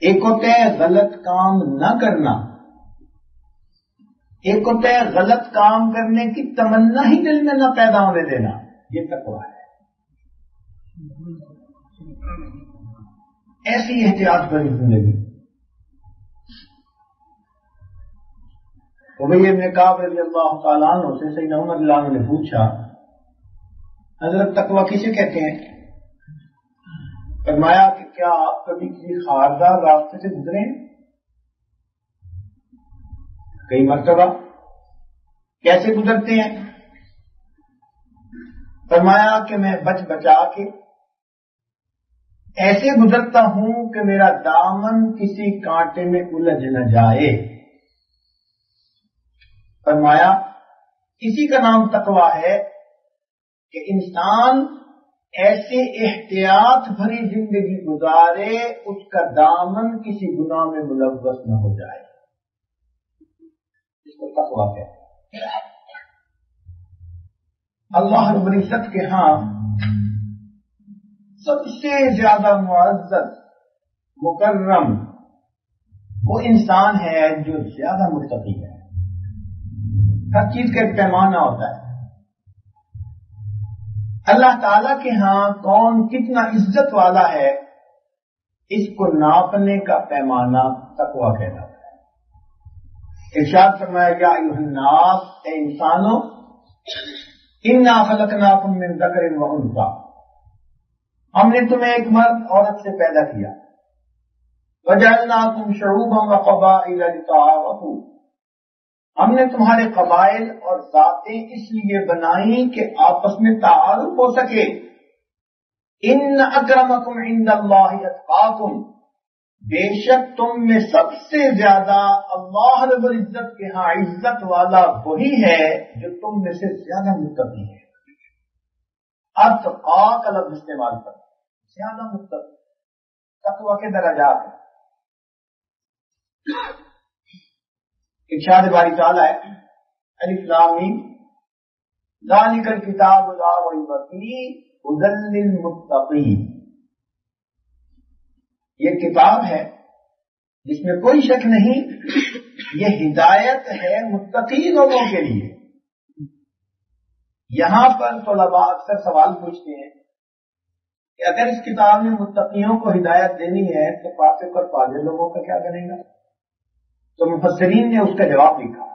ایک ہوتا ہے غلط کام نہ کرنا، ایک ہوتا ہے غلط کام کرنے کی تمنا ہی دل میں نہ پیدا ہونے دینا، یہ تقویٰ ہے۔ ایسی احتیاط بھری زندگی۔ ابی بن کعب رضی اللہ تعالیٰ عنہ سے سیدنا عمر رضی اللہ عنہ نے پوچھا، حضرت تقویٰ کسے کہتے ہیں؟ فرمایا کہ کیا آپ کبھی کسی خاردار راستے سے گزرے ہیں؟ کئی مرتبہ۔ کیسے گزرتے ہیں؟ فرمایا کہ میں بچ بچا کے ایسے گزرتا ہوں کہ میرا دامن کسی کانٹے میں الجھ نہ جائے۔ فرمایا اسی کا نام تقویٰ ہے کہ انسان ایسے احتیاط بھری زندگی گزارے اس کا دامن کسی گناہ میں ملوث نہ ہو جائے، اس کو تقویٰ کہتے ہیں۔ اللہ رب العزت کے ہاں سب سے زیادہ معزز مکرم وہ انسان ہے جو زیادہ متقی ہے۔ ہر چیز کا ایک پیمانہ ہوتا ہے۔ اللہ تعالی کے ہاں کون کتنا عزت والا ہے، اس کو ناپنے کا پیمانہ تقویٰ کہلاتا ہے۔ ارشاد فرمایا یا ایھا الناس، اے انسانوں، انا خلقناکم من ذکر و انثی، ہم نے تمہیں ایک مرد عورت سے پیدا کیا، وجعلناکم شعوبا وقبائل لتعارفوا، ہم نے تمہارے قبائل اور ذاتیں اس لیے بنائیں کہ آپس میں تعارف ہو سکے۔ ان اکرمکم عند اللہ اتقاکم، بے شک تم میں سب سے زیادہ اللہ رب العزت کے ہاں عزت والا وہی ہے جو تم میں سے زیادہ متقی ہے۔ اتقا کا لفظ استعمال کر، زیادہ متقی، تقویٰ کے درجات ہیں۔ ارشاد باری تعالیٰ ہے الف لام میم ذالک الکتاب لا ریب فیہ ھدی للمتقین، یہ کتاب ہے جس میں کوئی شک نہیں، یہ ہدایت ہے متقی لوگوں کے لیے۔ یہاں پر طلباء اکثر سوال پوچھتے ہیں کہ اگر اس کتاب میں متقیوں کو ہدایت دینی ہے تو فاسق اور فاجر لوگوں کا کیا بنے گا؟ تو مفسرین نے اس کا جواب لکھا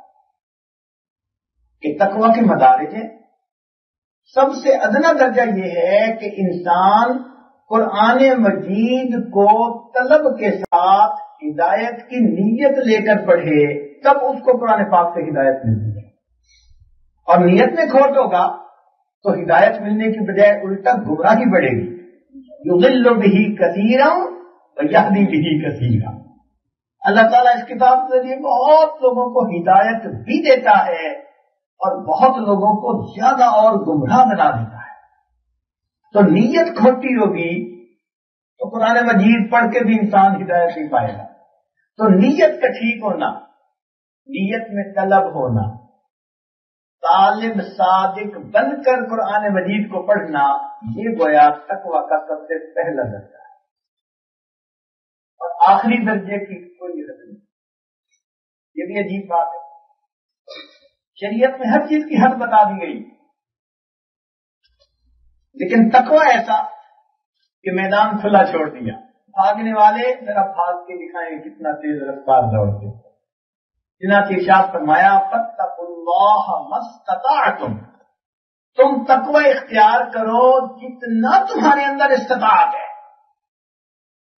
کہ تقویٰ کے مدارج ہیں۔ سب سے ادنا درجہ یہ ہے کہ انسان قرآن مجید کو طلب کے ساتھ ہدایت کی نیت لے کر پڑھے، تب اس کو قرآن پاک سے ہدایت ملتی ہے۔ اور نیت میں کھوٹ ہوگا تو ہدایت ملنے کی بجائے الٹا گمراہی بڑھے گی۔ یضل بہ کثیرا ویہدی بہ کثیرا، اللہ تعالیٰ اس کتاب کے ذریعے بہت لوگوں کو ہدایت بھی دیتا ہے اور بہت لوگوں کو زیادہ اور گمراہ بنا دیتا ہے۔ تو نیت کھوٹی ہوگی تو قرآن مجید پڑھ کے بھی انسان ہدایت نہیں پائے گا۔ تو نیت کا ٹھیک ہونا، نیت میں طلب ہونا، طالب صادق بن کر قرآن مجید کو پڑھنا، یہ گویا تقویٰ کا سب سے پہلا درجہ ہے۔ اور آخری درجے کی کوئی حد نہیں۔ یہ بھی عجیب بات ہے، شریعت میں ہر چیز کی حد بتا دی گئی، لیکن تقویٰ ایسا کہ میدان کھلا چھوڑ دیا۔ بھاگنے والے ذرا بھاگ کے دکھائیں کتنا تیز رفتار دوڑتے۔ چنانچہ ارشاد فرمایا فاتقوا اللہ ما استطعتم، تم تقویٰ اختیار کرو جتنا تمہارے اندر استطاعت ہے،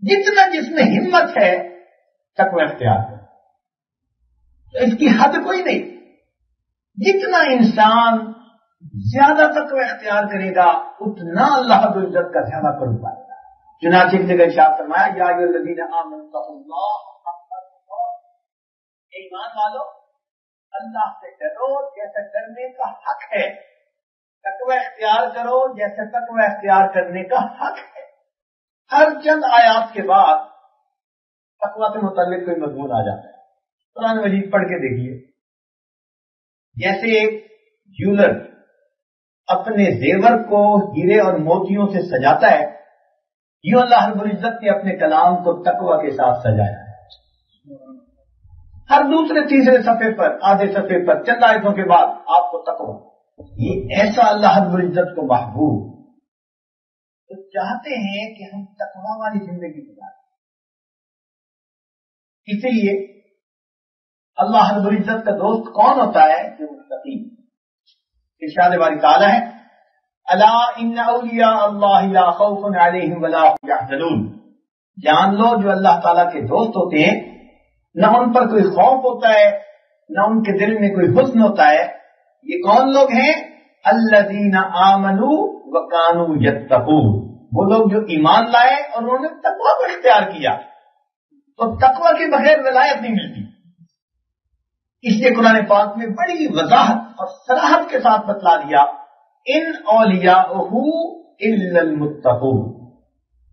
جتنا جس میں ہمت ہے تقویٰ اختیار کرو۔ اس کی حد کوئی نہیں، جتنا انسان زیادہ تقویٰ اختیار کرے گا اتنا اللہ رب العزت کا زیادہ قرب پائے گا۔ چنانچہ ایک جگہ ارشاد فرمایا یا ایھا الذین آمنوا اتقوا اللہ حق تقاۃ، ایمان والو اللہ سے ڈرو جیسے ڈرنے کا حق ہے، تقویٰ اختیار کرو جیسے تقویٰ اختیار کرنے کا حق ہے۔ ہر چند آیات کے بعد تقویٰ سے متعلق کوئی مضمون آ جاتا ہے۔ قرآن مجید پڑھ کے دیکھیے، جیسے ایک جیولر اپنے زیور کو ہیرے اور موتیوں سے سجاتا ہے، یوں اللہ رب العزت نے اپنے کلام کو تقوی کے ساتھ سجایا ہے. ہر دوسرے تیسرے صفحے پر، آدھے صفحے پر، چند آیتوں کے بعد آپ کو تقوی. یہ ایسا اللہ رب العزت کو محبوب تو چاہتے ہیں کہ ہم تقوی والی زندگی گزاریں. اسی لیے اللہ رب العزت کا دوست کون ہوتا ہے؟ جو متقی. ارشاد باری تعالیٰ ہے الا ان اولیاء اللہ لا خوف علیہم ولا هم یحزنون. جان لو جو اللہ تعالیٰ کے دوست ہوتے ہیں نہ ان پر کوئی خوف ہوتا ہے نہ ان کے دل میں کوئی حزن ہوتا ہے. یہ کون لوگ ہیں؟ الذین آمنوا وکانوا یتقون. وہ لوگ جو ایمان لائے اور انہوں نے تقوی کو اختیار کیا. تو تقوی کے بغیر ولایت نہیں ملتی. اس لیے قرآن پاک میں بڑی وضاحت اور صراحت کے ساتھ بتلا دیا ان اولیاءہ الا المتقون.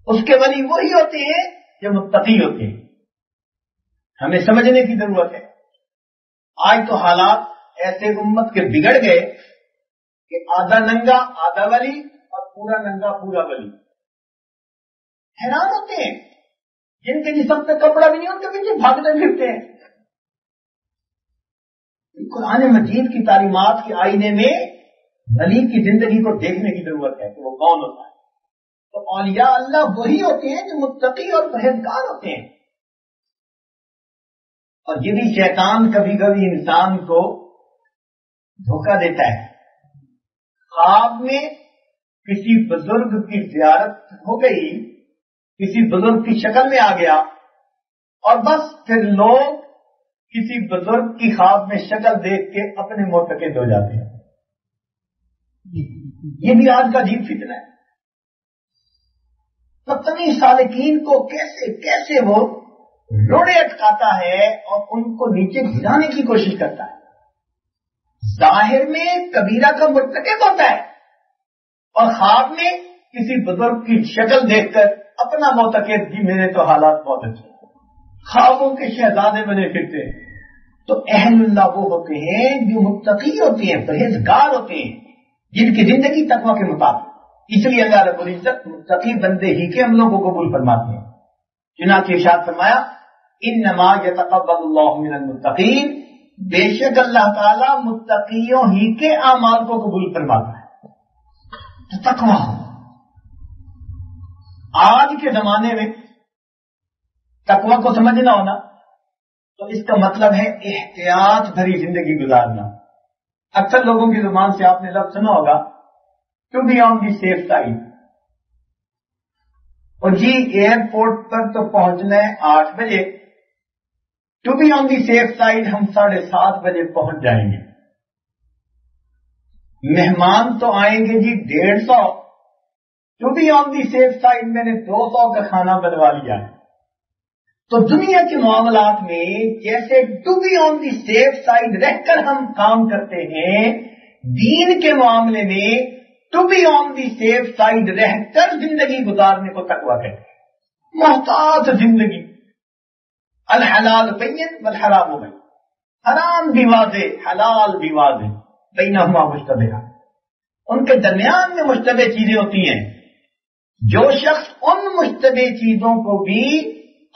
اس کے ولی وہی ہوتے ہیں جو متقی ہوتے ہیں. ہمیں سمجھنے کی ضرورت ہے. آج تو حالات ایسے امت کے بگڑ گئے کہ آدھا ننگا آدھا ولی اور پورا ننگا پورا ولی. حیران ہوتے ہیں جن کے جسم پہ کپڑا بھی نہیں ان کے پیچھے بھاگتے پھرتے ہیں. قرآن مجید کی تعلیمات کے آئینے میں ولی کی زندگی کو دیکھنے کی ضرورت ہے کہ وہ کون ہوتا ہے. تو اولیاء اللہ وہی ہوتے ہیں جو متقی اور پرہیزگار ہوتے ہیں. اور یہ بھی شیطان کبھی کبھی انسان کو دھوکہ دیتا ہے. خواب میں کسی بزرگ کی زیارت ہو گئی، کسی بزرگ کی شکل میں آ گیا اور بس پھر لوگ کسی بزرگ کی خواب میں شکل دیکھ کے اپنے معتقد ہو جاتے ہیں. یہ بھی آج کا عجیب فتنہ ہے. پتہ نہیں سالکین کو کیسے کیسے وہ روڑے اٹکاتا ہے اور ان کو نیچے گرانے کی کوشش کرتا ہے. ظاہر میں کبیرہ کا مرتکب ہوتا ہے اور خواب میں کسی بزرگ کی شکل دیکھ کر اپنا معتقد جی میرے تو حالات بہت اچھے، خوابوں کے شہزادے بنے پھرتے ہیں. تو اہل اللہ وہ ہوتے ہیں جو متقی ہوتے ہیں، پرہیزگار ہوتے ہیں، جن کی زندگی تقوی کے مطابق. اس لیے اللہ رب العزت متقی بندے ہی کے عملوں کو قبول فرماتے ہیں. چنانچہ ارشاد فرمایا انما یتقبل اللہ من المتقین. بے شک اللہ تعالیٰ متقیوں ہی کے اعمال کو قبول فرماتا ہے. تو تقوی آج کے زمانے میں تقوی کو سمجھنا ہونا تو اس کا مطلب ہے احتیاط بھری زندگی گزارنا. اکثر لوگوں کی زبان سے آپ نے لفظ سنا ہوگا to be on the safe side. اور جی ایئرپورٹ پر تو پہنچنا ہے 8 بجے، to be on the safe side ہم 7:30 بجے پہنچ جائیں گے. مہمان تو آئیں گے جی 150، to be on the safe side میں نے 200 کا کھانا بنوا لیا ہے. تو دنیا کے معاملات میں جیسے to be on the safe side رہ کر ہم کام کرتے ہیں، دین کے معاملے میں to be on the safe side رہ کر زندگی گزارنے کو تقویٰ کہتے ہیں. محتاط زندگی. الحلال بین والحرام بین. حرام بھی واضح، حلال بھی واضح، بینہما مشتبہ. ان کے درمیان میں مشتبہ چیزیں ہوتی ہیں. جو شخص ان مشتبہ چیزوں کو بھی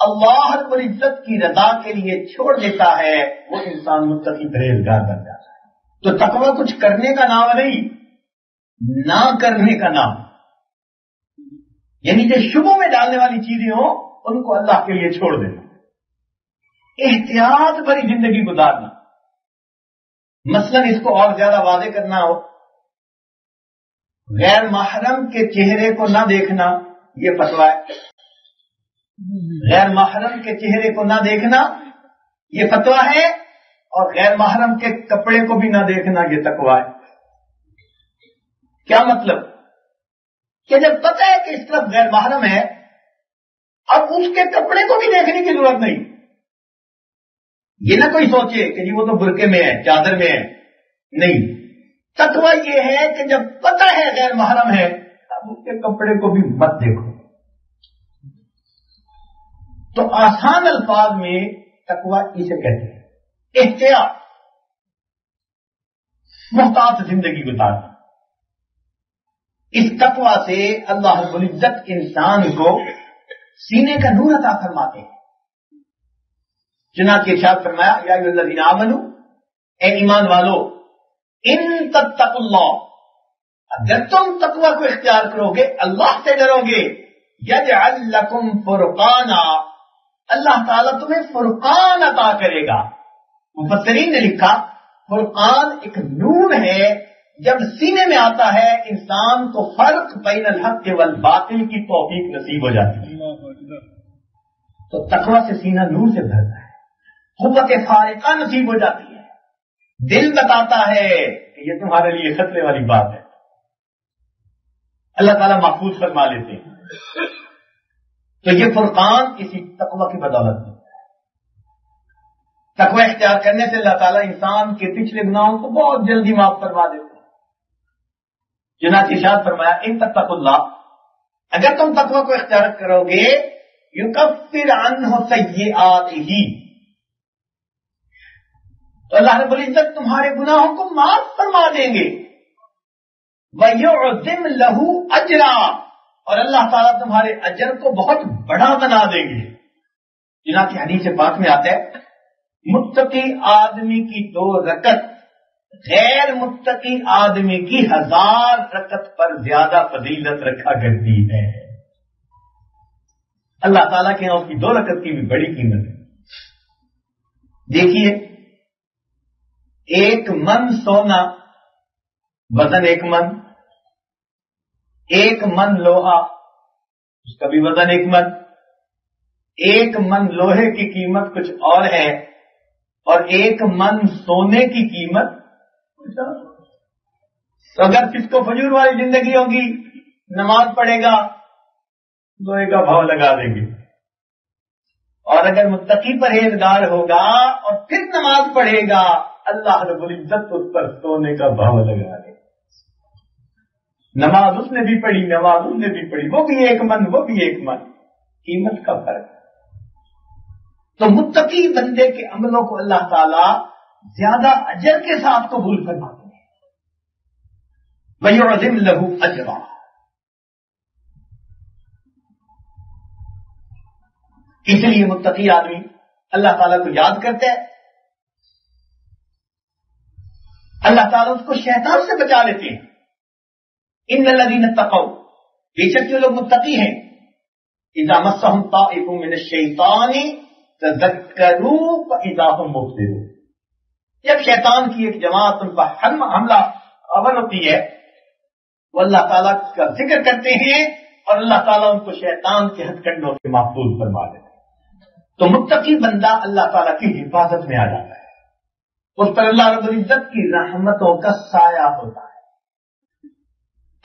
اللہ رب العزت کی رضا کے لیے چھوڑ دیتا ہے وہ انسان متقی پرہیزگار بن جاتا ہے. تو تقویٰ کچھ کرنے کا نام نہیں، نہ کرنے کا نام. یعنی جو شبوں میں ڈالنے والی چیزیں ہوں ان کو اللہ کے لیے چھوڑ دینا. احتیاط بھری زندگی گزارنا. مثلا اس کو اور زیادہ واضح کرنا ہو، غیر محرم کے چہرے کو نہ دیکھنا یہ فتویٰ ہے. غیر محرم کے چہرے کو نہ دیکھنا یہ فتویٰ ہے، اور غیر محرم کے کپڑے کو بھی نہ دیکھنا یہ تقویٰ ہے. کیا مطلب؟ کہ جب پتہ ہے کہ اس طرف غیر محرم ہے اب اس کے کپڑے کو بھی دیکھنے کی ضرورت نہیں. یہ نہ کوئی سوچے کہ جی وہ تو برقعے میں ہے، چادر میں ہے. نہیں، تقویٰ یہ ہے کہ جب پتہ ہے غیر محرم ہے اب اس کے کپڑے کو بھی مت دیکھو. تو آسان الفاظ میں تقویٰ اسے کہتے ہیں. احتیاط، محتاط زندگی گزارنا. اس تقوی سے اللہ رب العزت انسان کو سینے کا نور عطا فرماتے ہیں. چنانچہ ارشاد فرمایا یا ایھا الذین آمنوا، اے ایمان والو، ان تتقوا اللہ، اگر تم تقوی کو اختیار کرو گے، اللہ سے ڈرو گے، یجعل لکم فرقانا، اللہ تعالیٰ تمہیں فرقان عطا کرے گا. مفسرین نے لکھا فرقان ایک نور ہے، جب سینے میں آتا ہے انسان کو فرق بین الحق والباطل کی توفیق نصیب ہو جاتی ہے. تو تقوی سے سینہ نور سے بھرتا ہے، قوت فارقہ نصیب ہو جاتی ہے. دل بتاتا ہے کہ یہ تمہارے لیے خطرے والی بات ہے. اللہ تعالیٰ محفوظ فرما لیتے ہیں. تو یہ فرقان اسی تقوی کی بدولت ہے. تقوی اختیار کرنے سے اللہ تعالیٰ انسان کے پچھلے گناہوں کو بہت جلدی معاف کروا دیتے ہیں. چنانچہ ارشاد فرمایا ان تتقوا اللہ، اگر تم تقوی کو اختیار کرو گے، یکفر عنہ سیئاتہ، تو اللہ رب العزت تمہارے گناہوں کو معاف فرما دیں گے. وَيُعْظِمْ لَهُ أَجْرًا، اور اللہ تعالیٰ تمہارے اجر کو بہت بڑا بنا دیں گے. چنانچہ حدیث پاک میں آتا ہے متقی آدمی کی 2 رکعت غیر متقی آدمی کی 1000 رکعت پر زیادہ فضیلت رکھا کرتی ہے. اللہ تعالیٰ کے یہاں اس کی 2 رکعت کی بھی بڑی قیمت ہے. دیکھیے 1 من سونا وزن 1 من، 1 من لوہا اس کا بھی وزن 1 من. 1 من لوہے کی قیمت کچھ اور ہے اور 1 من سونے کی قیمت. تو اگر کس کو فجور والی زندگی ہوگی، نماز پڑھے گا، لوہے کا بھاؤ لگا دیں گے. اور اگر متقی پرہیزگار ہوگا اور پھر نماز پڑھے گا، اللہ رب العزت اس پر سونے کا بھاؤ لگا دے. نماز اس نے بھی پڑھی، نماز اس نے بھی پڑھی، وہ بھی 1 من، وہ بھی 1 من، قیمت کا فرق. تو متقی بندے کے عملوں کو اللہ تعالی زیادہ اجر کے ساتھ قبول فرماتے ہیں. وَيُعْظِمْ لَهُ أَجْرًا، اس لیے متقی آدمی اللہ تعالیٰ کو یاد کرتا ہے. اللہ تعالیٰ اس کو شیطان سے بچا لیتے ہیں. ان الذین اتقوا، بے شک جو لوگ متقی ہیں، اذا مسهم طائف من الشیطان تذکروا فاذا هم مبصرون، جب شیطان کی ایک جماعت ان پر حملہ آور ہوتی ہے، وہ اللہ تعالیٰ کا ذکر کرتے ہیں اور اللہ تعالیٰ ان کو شیطان کے ہتھ کنڈوں سے محفوظ فرما دیتے ہیں. تو متقی بندہ اللہ تعالیٰ کی حفاظت میں آ جاتا ہے، اس پر اللہ رب العزت کی رحمتوں کا سایہ ہوتا ہے.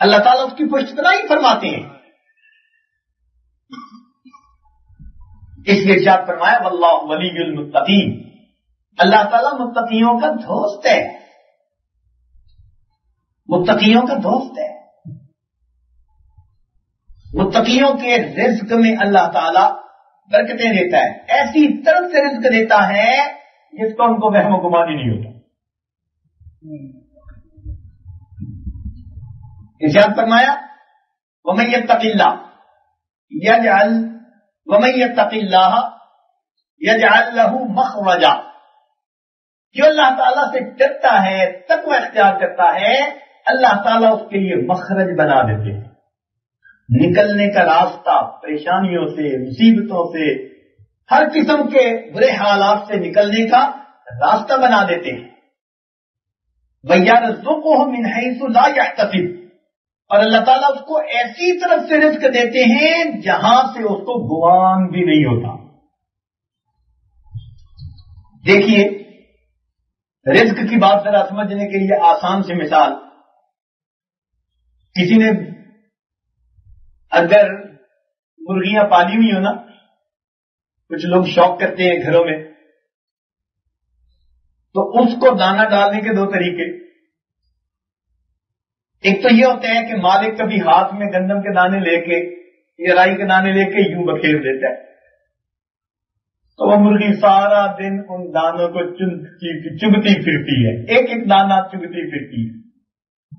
اللہ تعالیٰ اس کی پشت پناہی فرماتے ہیں. اس لیے ارشاد فرمایا واللہ ولی المتقین، اللہ تعالیٰ متقیوں کا دوست ہے، متقیوں کا دوست ہے. متقیوں کے رزق میں اللہ تعالیٰ برکتیں دیتا ہے، ایسی طرح سے رزق دیتا ہے جس کو ان کو وہم و گمان ہی نہیں ہوتا. ارشاد فرمایا وَمَن يَتَّقِ اللَّهَ يَجْعَلْ وَمَن يَتَّقِ اللَّهَ يَجْعَلْ لَهُ مَخْرَجًا، جو اللہ تعالیٰ سے ڈرتا ہے، تقوی اختیار کرتا ہے، اللہ تعالیٰ اس کے لیے مخرج بنا دیتے ہیں. نکلنے کا راستہ، پریشانیوں سے، مصیبتوں سے، ہر قسم کے برے حالات سے نکلنے کا راستہ بنا دیتے ہیں. وَيَرْزُقُهُ مِنْ حَيْثُ لَا يَحْتَسِبُ، اور اللہ تعالیٰ اس کو ایسی طرف سے رزق دیتے ہیں جہاں سے اس کو گمان بھی نہیں ہوتا. دیکھیے رزق کی بات ذرا سمجھنے کے لیے آسان سی مثال، کسی نے اگر مرغیاں پالی ہوئی ہو نا، کچھ لوگ شوق کرتے ہیں گھروں میں، تو اس کو دانہ ڈالنے کے 2 طریقے. ایک تو یہ ہوتا ہے کہ مالک کبھی ہاتھ میں گندم کے دانے لے کے یا رائی کے دانے لے کے یوں بکھیر دیتا ہے، تو وہ مرغی سارا دن ان دانوں کو چگتی پھرتی ہے، ایک ایک دانہ چگتی پھرتی ہے.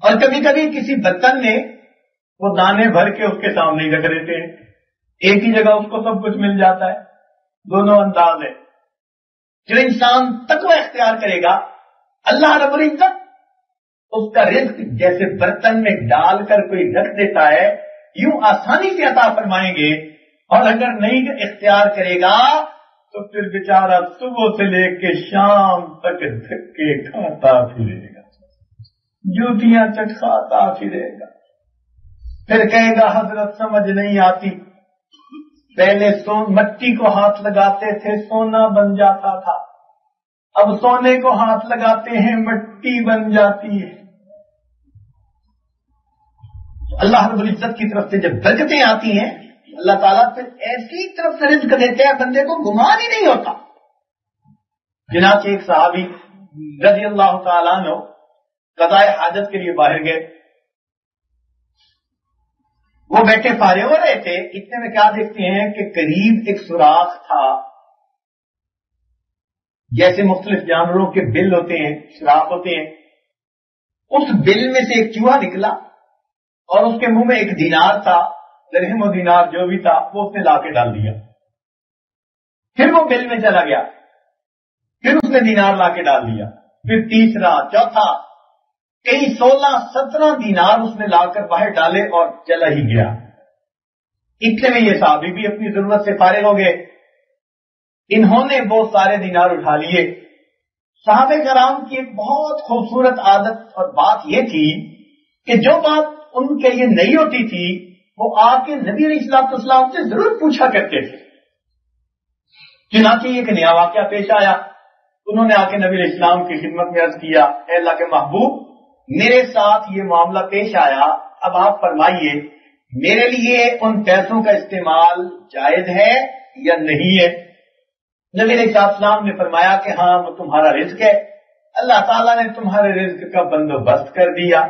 اور کبھی کبھی کسی برتن میں وہ دانے بھر کے اس کے سامنے ہی رکھ دیتے ہیں، ایک ہی جگہ اس کو سب کچھ مل جاتا ہے. دونوں انداز ہے. جو انسان تقوی اختیار کرے گا اللہ رب العزت اس کا رزق جیسے برتن میں ڈال کر کوئی رکھ دیتا ہے یوں آسانی سے عطا فرمائیں گے. اور اگر نہیں اختیار کرے گا تو پھر بیچارہ صبح سے لے کے شام تک دھکے کھاتا پھرے گا، جوتیاں چٹکاتا پھرے گا. پھر کہے گا حضرت سمجھ نہیں آتی، پہلے مٹی کو ہاتھ لگاتے تھے سونا بن جاتا تھا، اب سونے کو ہاتھ لگاتے ہیں مٹی بن جاتی ہے. اللہ رب العزت کی طرف سے جب برکتیں آتی ہیں اللہ تعالیٰ پھر ایسی طرف سے رزق دیتے ہیں بندے کو گمان ہی نہیں ہوتا. چنانچہ ایک صحابی رضی اللہ تعالیٰ عنہ قضاء حاجت کے لیے باہر گئے. وہ بیٹھے فارغ ہو رہے تھے، اتنے میں کیا دیکھتے ہیں کہ قریب ایک سوراخ تھا، جیسے مختلف جانوروں کے بل ہوتے ہیں سوراخ ہوتے ہیں. اس بل میں سے ایک چوہا نکلا اور اس کے منہ میں ایک دینار تھا، درہم و دینار جو بھی تھا وہ اس نے لا کے ڈال دیا. پھر وہ بل میں چلا گیا، پھر اس نے دینار لا کے ڈال دیا، پھر تیسرا چوتھا، کئی 16-17 دینار اس نے لا کر باہر ڈالے اور چلا ہی گیا. اتنے میں یہ صحابی بھی اپنی ضرورت سے فارغ ہو گئے. انہوں نے وہ سارے دینار اٹھا لیے. صحابہ کرام کی ایک بہت خوبصورت عادت اور بات یہ تھی کہ جو بات ان کے لیے نہیں ہوتی تھی وہ آ کے نبی علیہ الصلوۃ والسلام سے ضرور پوچھا کرتے تھے. چنانچہ ایک نیا واقعہ پیش آیا. انہوں نے آ کے نبی علیہ السلام کی خدمت میں عرض کیا، اے اللہ کے محبوب میرے ساتھ یہ معاملہ پیش آیا، اب آپ فرمائیے میرے لیے ان پیسوں کا استعمال جائز ہے یا نہیں ہے؟ نبی علیہ السلام نے فرمایا کہ ہاں وہ تمہارا رزق ہے، اللہ تعالیٰ نے تمہارے رزق کا بندوبست کر دیا.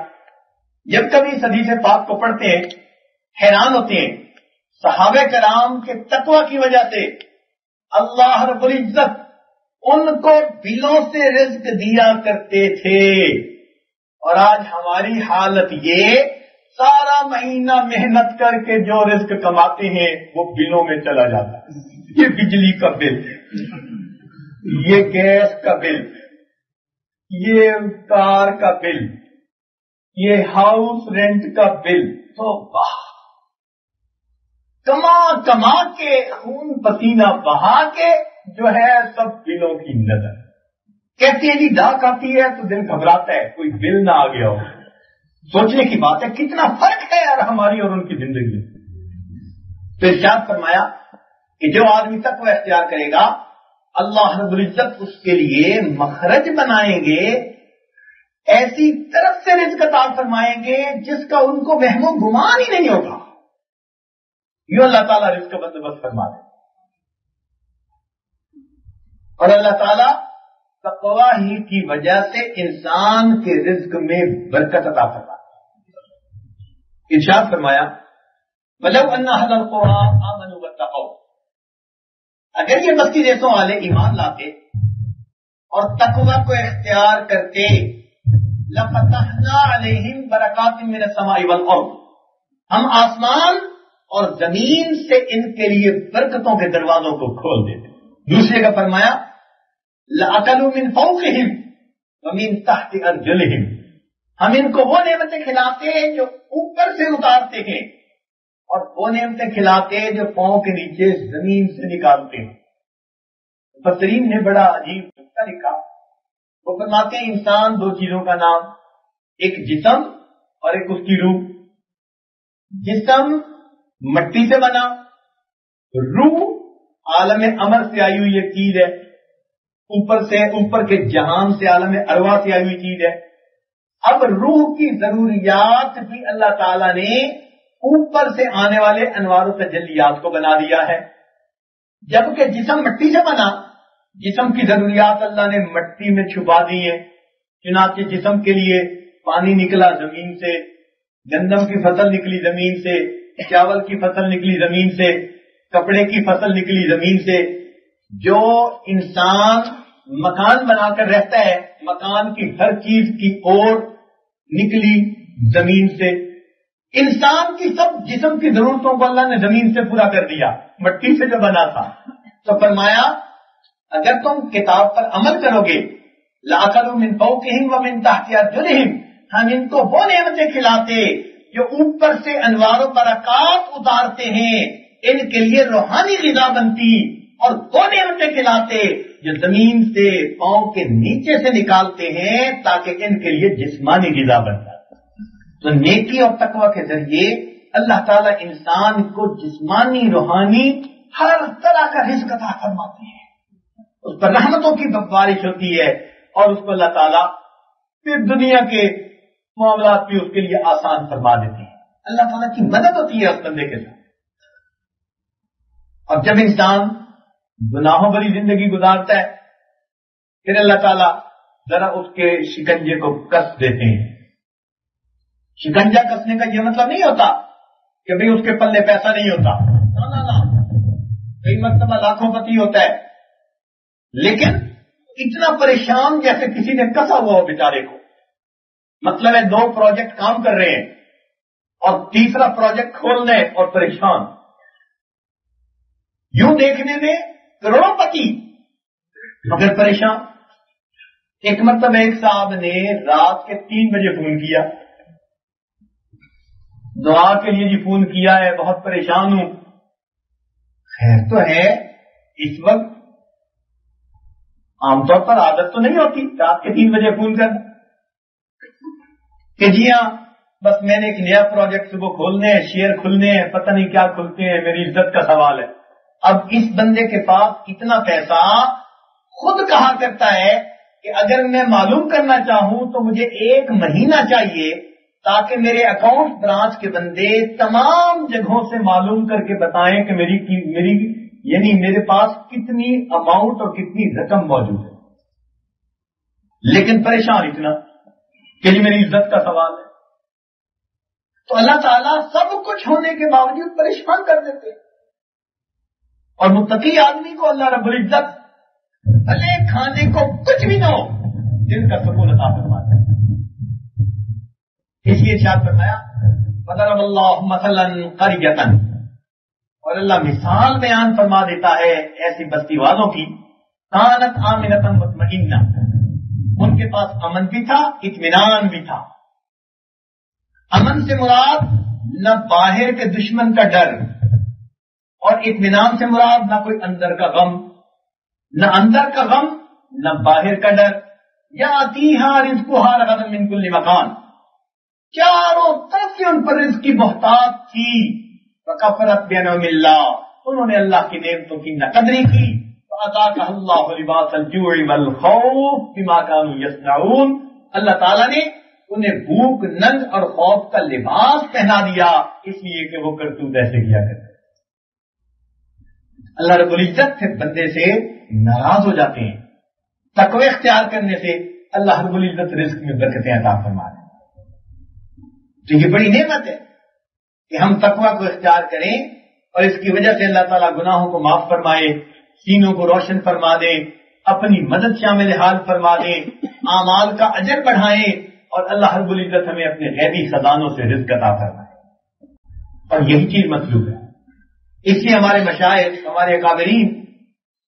جب کبھی اس حدیث پاک کو پڑھتے ہیں حیران ہوتے ہیں. صحابہ کرام کے تقوی کی وجہ سے اللہ رب العزت ان کو بلوں سے رزق دیا کرتے تھے، اور آج ہماری حالت یہ سارا مہینہ محنت کر کے جو رزق کماتے ہیں وہ بلوں میں چلا جاتا ہے. یہ بجلی کا بل، یہ گیس کا بل، یہ کار کا بل، یہ ہاؤس رینٹ کا بل، تو کما کما کے خون پسینہ بہا کے جو ہے سب بلوں کی نظر. کہتے ہیں جی ڈاک آتی ہے تو دل گھبراتا ہے کوئی بل نہ آ گیا ہو. سوچنے کی بات ہے کتنا فرق ہے یار ہماری اور ان کی زندگی. تو ارشاد فرمایا کہ جو آدمی تقوی اختیار کرے گا اللہ رب العزت اس کے لیے مخرج بنائیں گے، ایسی طرف سے رزق عطا فرمائیں گے جس کا ان کو وہم و گمان ہی نہیں ہوگا. یوں اللہ تعالیٰ رزق کا بندوبست فرما دے. اور اللہ تعالیٰ تقوی ہی کی وجہ سے انسان کے رزق میں برکت عطا فرما دے. ارشاد فرمایا وَلَوْ أَنَّ أَهْلَ الْقُرَىٰ آمَنُوا وَاتَّقَوْا، اگر یہ بستی دیسوں والے ایمان لاتے اور تقوی کو اختیار کرتے لَفَتَحْنَا عَلَيْهِمْ بَرَكَاتٍ مِّنَ السَّمَاءِ وَالْأَرْضِ، ہم آسمان اور زمین سے ان کے لیے برکتوں کے دروازوں کو کھول دیتے. دوسرے کا فرمایا لَأَكَلُوا مِن فَوْقِهِمْ وَمِن تَحْتِ أَرْجُلِهِمْ، ہم ان کو وہ نعمتیں کھلاتے ہیں جو اوپر سے اتارتے ہیں اور وہ نعمتیں کھلاتے ہیں جو پاؤں کے نیچے زمین سے نکالتے ہیں. مفسرین نے بڑا عجیب طریقہ لکھا. وہ فرماتے ہیں انسان دو چیزوں کا نام، ایک جسم اور ایک اس کی روح. جسم مٹی سے بنا، روح عالم امر سے آئی ہوئی ایک چیز ہے، اوپر کے جہان سے عالم ارواح سے آئی ہوئی چیز ہے. اب روح کی ضروریات بھی اللہ تعالیٰ نے اوپر سے آنے والے انوار و تجلیات کو بنا دیا ہے. جبکہ جسم مٹی سے بنا، جسم کی ضروریات اللہ نے مٹی میں چھپا دی ہیں. چنانچہ جسم کے لیے پانی نکلا زمین سے، گندم کی فصل نکلی زمین سے، چاول کی فصل نکلی زمین سے، کپڑے کی فصل نکلی زمین سے. جو انسان مکان بنا کر رہتا ہے مکان کی ہر چیز کی اور نکلی زمین سے. انسان کی سب جسم کی ضرورتوں کو اللہ نے زمین سے پورا کر دیا، مٹی سے جو بنا تھا. تو فرمایا اگر تم کتاب پر عمل کرو گے لَأَكَلُوا مِن فَوْقِهِمْ وَمِن تَحْتِ أَرْجُلِهِمْ، ہم ان کو وہ نعمتیں کھلاتے جو اوپر سے انوار و برکات اتارتے ہیں، ان کے لیے روحانی غذا بنتی، اور وہ نعمتیں کھلاتے جو زمین سے پاؤں کے نیچے سے نکالتے ہیں تاکہ ان کے لیے جسمانی غذا بنتا. تو نیکی اور تقوی کے ذریعے اللہ تعالیٰ انسان کو جسمانی روحانی ہر طرح کا رزق عطا فرماتے ہیں، اس پر رحمتوں کی بارش ہوتی ہے، اور اس کو اللہ تعالیٰ پھر دنیا کے معاملات بھی اس کے لیے آسان فرما دیتے ہیں. اللہ تعالیٰ کی مدد ہوتی ہے اس بندے کے ساتھ. اور جب انسان گناہوں بھری زندگی گزارتا ہے پھر اللہ تعالیٰ ذرا اس کے شکنجے کو کس دیتے ہیں. شکنجا کسنے کا یہ مطلب نہیں ہوتا کہ بھئی اس کے پلے پیسہ نہیں ہوتا، نہ، کئی مرتبہ لاکھوں پتی ہوتا ہے، لیکن اتنا پریشان جیسے کسی نے کسا ہوا ہو بیچارے کو. مطلب ہے 2 پروجیکٹ کام کر رہے ہیں اور تیسرا پروجیکٹ کھولنا ہے اور پریشان، یوں دیکھنے میں کروڑوں پتی مگر پریشان. ایک مرتبہ ایک صاحب نے رات کے 3 بجے فون کیا، دعا کے لیے جی فون کیا ہے، بہت پریشان ہوں. خیر تو ہے، اس وقت عام طور پر عادت تو نہیں ہوتی رات کے 3 بجے فون کرنا کہ جی ہاں بس میں نے ایک نیا پروجیکٹ صبح کھولنے ہیں، شیئر کھلنے ہیں، پتہ نہیں کیا کھلتے ہیں، میری عزت کا سوال ہے. اب اس بندے کے پاس اتنا پیسہ خود کہا کرتا ہے کہ اگر میں معلوم کرنا چاہوں تو مجھے 1 مہینہ چاہیے تاکہ میرے اکاؤنٹ برانچ کے بندے تمام جگہوں سے معلوم کر کے بتائیں کہ میری یعنی میرے پاس کتنی اماؤنٹ اور کتنی رقم موجود ہے. لیکن پریشان اتنا کہ جی میری عزت کا سوال ہے. تو اللہ تعالیٰ سب کچھ ہونے کے باوجود پریشان کر دیتے ہیں. اور متقی آدمی کو اللہ رب العزت بھلے کھانے کو کچھ بھی نہ ہو دل کا سکون عطا فرماتا ہے. اس لیے ارشاد فرمایا وَضَرَبَ اللَّهُ مَثَلًا قَرْيَةً، اور اللہ مثال بیان فرما دیتا ہے ایسی بستی والوں کی كَانَتْ آمِنَةً مُطْمَئِنَّةً، ان کے پاس امن بھی تھا، اطمینان بھی تھا. امن سے مراد نہ باہر کے دشمن کا ڈر، اور اطمینان سے مراد نہ کوئی اندر کا غم، نہ اندر کا غم نہ باہر کا ڈر. یَأْتِیہَا رِزْقُهَا رَغَدًا مِنْ كُلِّ مَکَانٍ، چاروں طرف سے ان پر رزق کی بہتات تھی. وَكَفَرَتْ بِأَنْعُمِ اللَّهِ، انہوں نے اللہ کی نعمتوں کی ناقدری کی. فَأَذَاقَهَا اللَّهُ لِبَاسَ الْجُوعِ وَالْخَوْفِ بِمَا كَانُوا يَصْنَعُونَ، اللہ تعالیٰ نے انہیں بھوک، ننگ اور خوف کا لباس پہنا دیا اس لیے کہ وہ کرتوت ایسے کیا کرتے. اللہ رب العزت سے بندے سے ناراض ہو جاتے ہیں. تقوی اختیار کرنے سے اللہ رب العزت رزق میں برکتیں عطا فرما دیں. تو یہ بڑی نعمت ہے کہ ہم تقوی کو اختیار کریں اور اس کی وجہ سے اللہ تعالیٰ گناہوں کو معاف فرمائے، سینوں کو روشن فرما دے، اپنی مدد شامل حال فرما دے، اعمال کا اجر بڑھائیں، اور اللہ رب العزت ہمیں اپنے غیبی خزانوں سے رزق عطا فرمائے. اور یہی چیز مطلوب ہے. اس لیے ہمارے مشائخ، ہمارے اکابرین